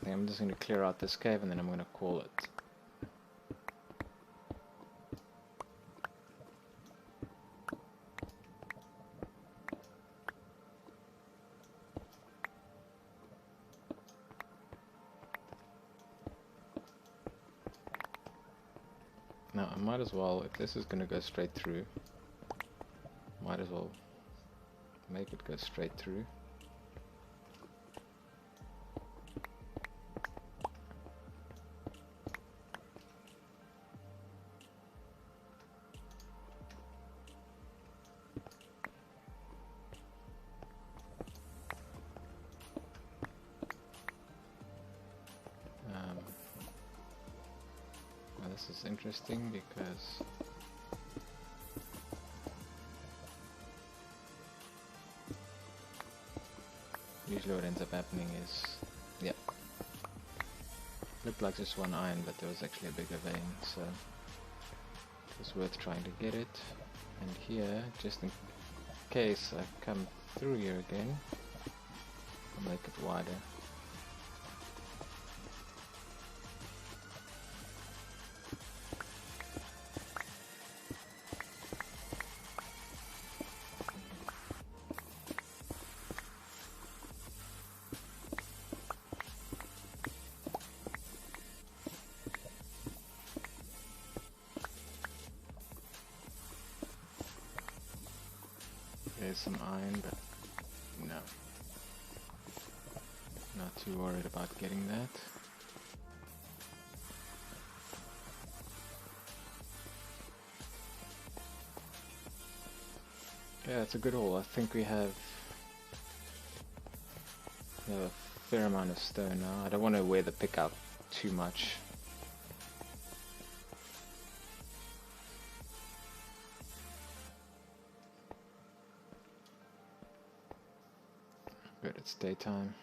I'm just going to clear out this cave and then I'm going to call it. Now I might as well, if this is going to go straight through, might as well make it go straight through. This is interesting because usually what ends up happening is, yep, looked like just 1 iron, but there was actually a bigger vein, so it was worth trying to get it. And here, just in case I come through here again, I'll make it wider. there's some iron, but no. Not too worried about getting that. Yeah, it's a good haul. I think we have a fair amount of stone now. I don't want to wear the pick out too much. Good, it's daytime.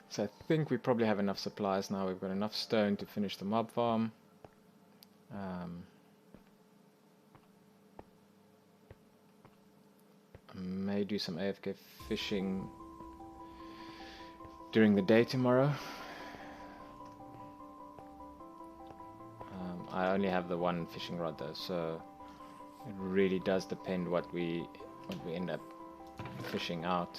So I think we probably have enough supplies now. We've got enough stone to finish the mob farm. I may do some AFK fishing during the day tomorrow. I only have the one fishing rod though, so it really does depend what we end up fishing out.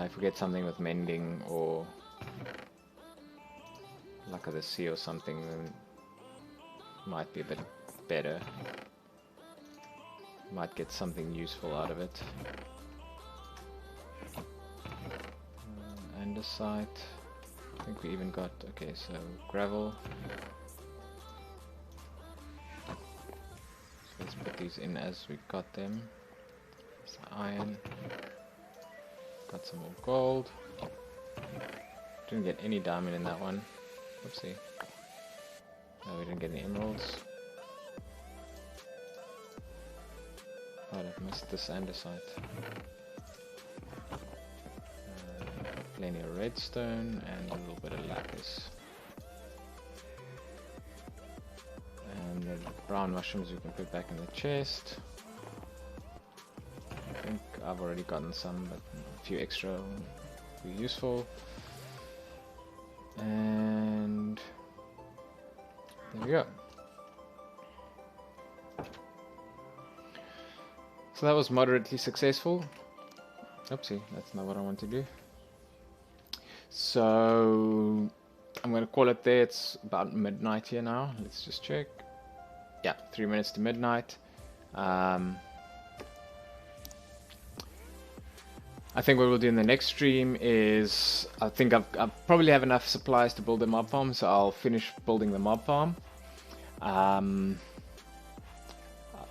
If we get something with mending or luck of the sea or something, then it might be a bit better. Might get something useful out of it. Andesite. I think we even got, okay, so gravel. So let's put these in as we got them. So iron. Got some more gold. Didn't get any diamond in that one. Oopsie. No, we didn't get any emeralds. Right, I've missed this andesite. Plenty of redstone and a little bit of lapis. And the brown mushrooms we can put back in the chest. I think I've already gotten some, but a few extra will be useful. And there we go. So that was moderately successful. Oopsie, that's not what I want to do. So I'm going to call it there. It's about midnight here now. Let's just check. Yeah, 3 minutes to midnight. I think what we'll do in the next stream is, I think I'll probably have enough supplies to build the mob farm, so I'll finish building the mob farm.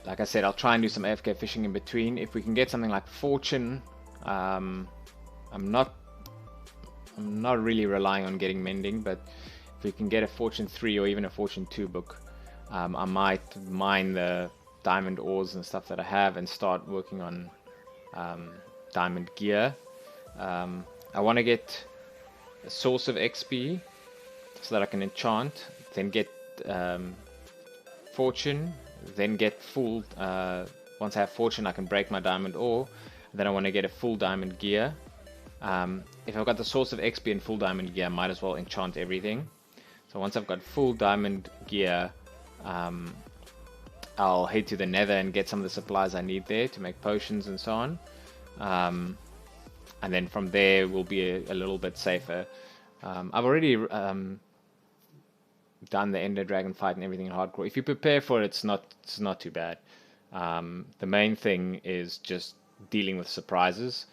Like I said, I'll try and do some AFK fishing in between. If we can get something like fortune, I'm not really relying on getting mending, but if we can get a fortune 3 or even a fortune 2 book, I might mine the diamond ores and stuff that I have and start working on diamond gear. I want to get a source of XP so that I can enchant, then get fortune, then get full, once I have fortune I can break my diamond ore, then I want to get a full diamond gear. If I've got the source of XP and full diamond gear, I might as well enchant everything. So once I've got full diamond gear, I'll head to the nether and get some of the supplies I need there to make potions and so on. And then from there we'll be a little bit safer. I've already done the Ender Dragon fight and everything in hardcore. If you prepare for it, it's not too bad. The main thing is just dealing with surprises.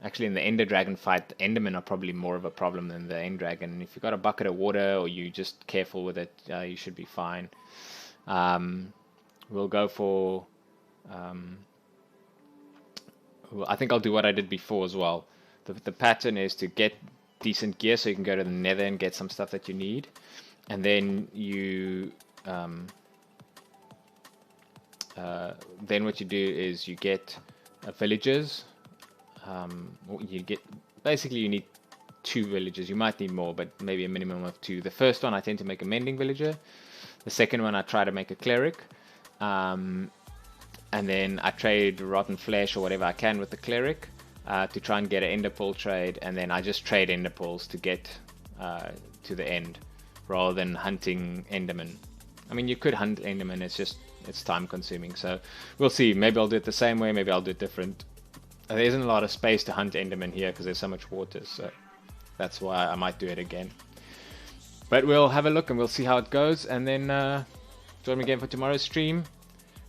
Actually, in the Ender Dragon fight, the Endermen are probably more of a problem than the End Dragon. If you've got a bucket of water or you're just careful with it, you should be fine. We'll go for... I think I'll do what I did before as well. The pattern is to get decent gear so you can go to the nether and get some stuff that you need. And then you... then what you do is you get villagers. Basically you need 2 villagers. You might need more, but maybe a minimum of 2. The first one I tend to make a mending villager. The second one I try to make a cleric. And then I trade rotten flesh or whatever I can with the cleric to try and get an ender pearl trade, and then I just trade ender pearls to get to the end rather than hunting endermen. I mean, you could hunt endermen, it's time consuming, so we'll see. Maybe I'll do it the same way, maybe I'll do it different. There isn't a lot of space to hunt Enderman here because there's so much water, so that's why I might do it again. But we'll have a look and we'll see how it goes, and then join me again for tomorrow's stream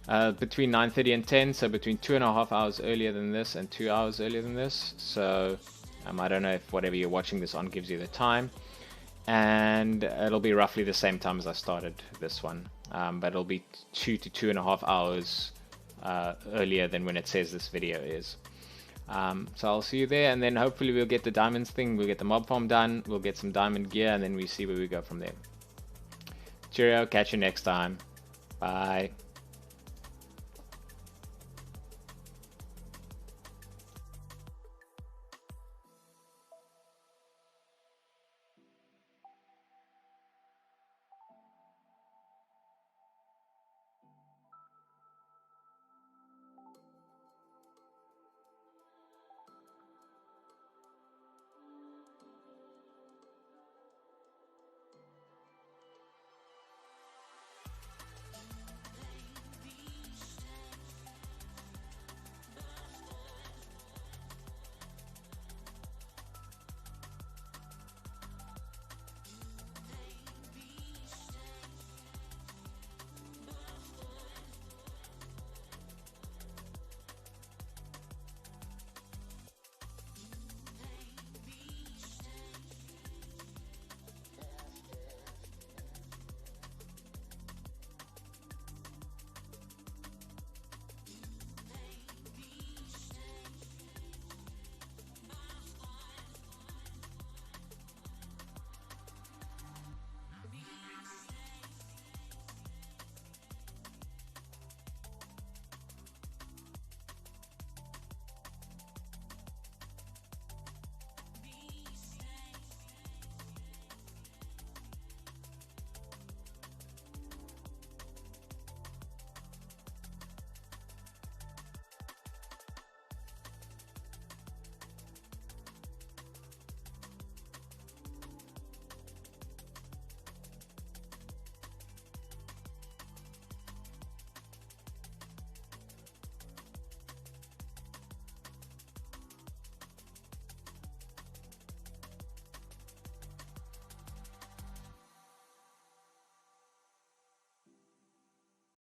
between 9:30 and 10, so between 2.5 hours earlier than this and 2 hours earlier than this. So I don't know if whatever you're watching this on gives you the time, and it'll be roughly the same time as I started this one, but it'll be 2 to 2.5 hours earlier than when it says this video is. So I'll see you there, and then hopefully we'll get the diamonds thing, we'll get the mob farm done, we'll get some diamond gear, and then we see where we go from there. Cheerio, catch you next time. Bye.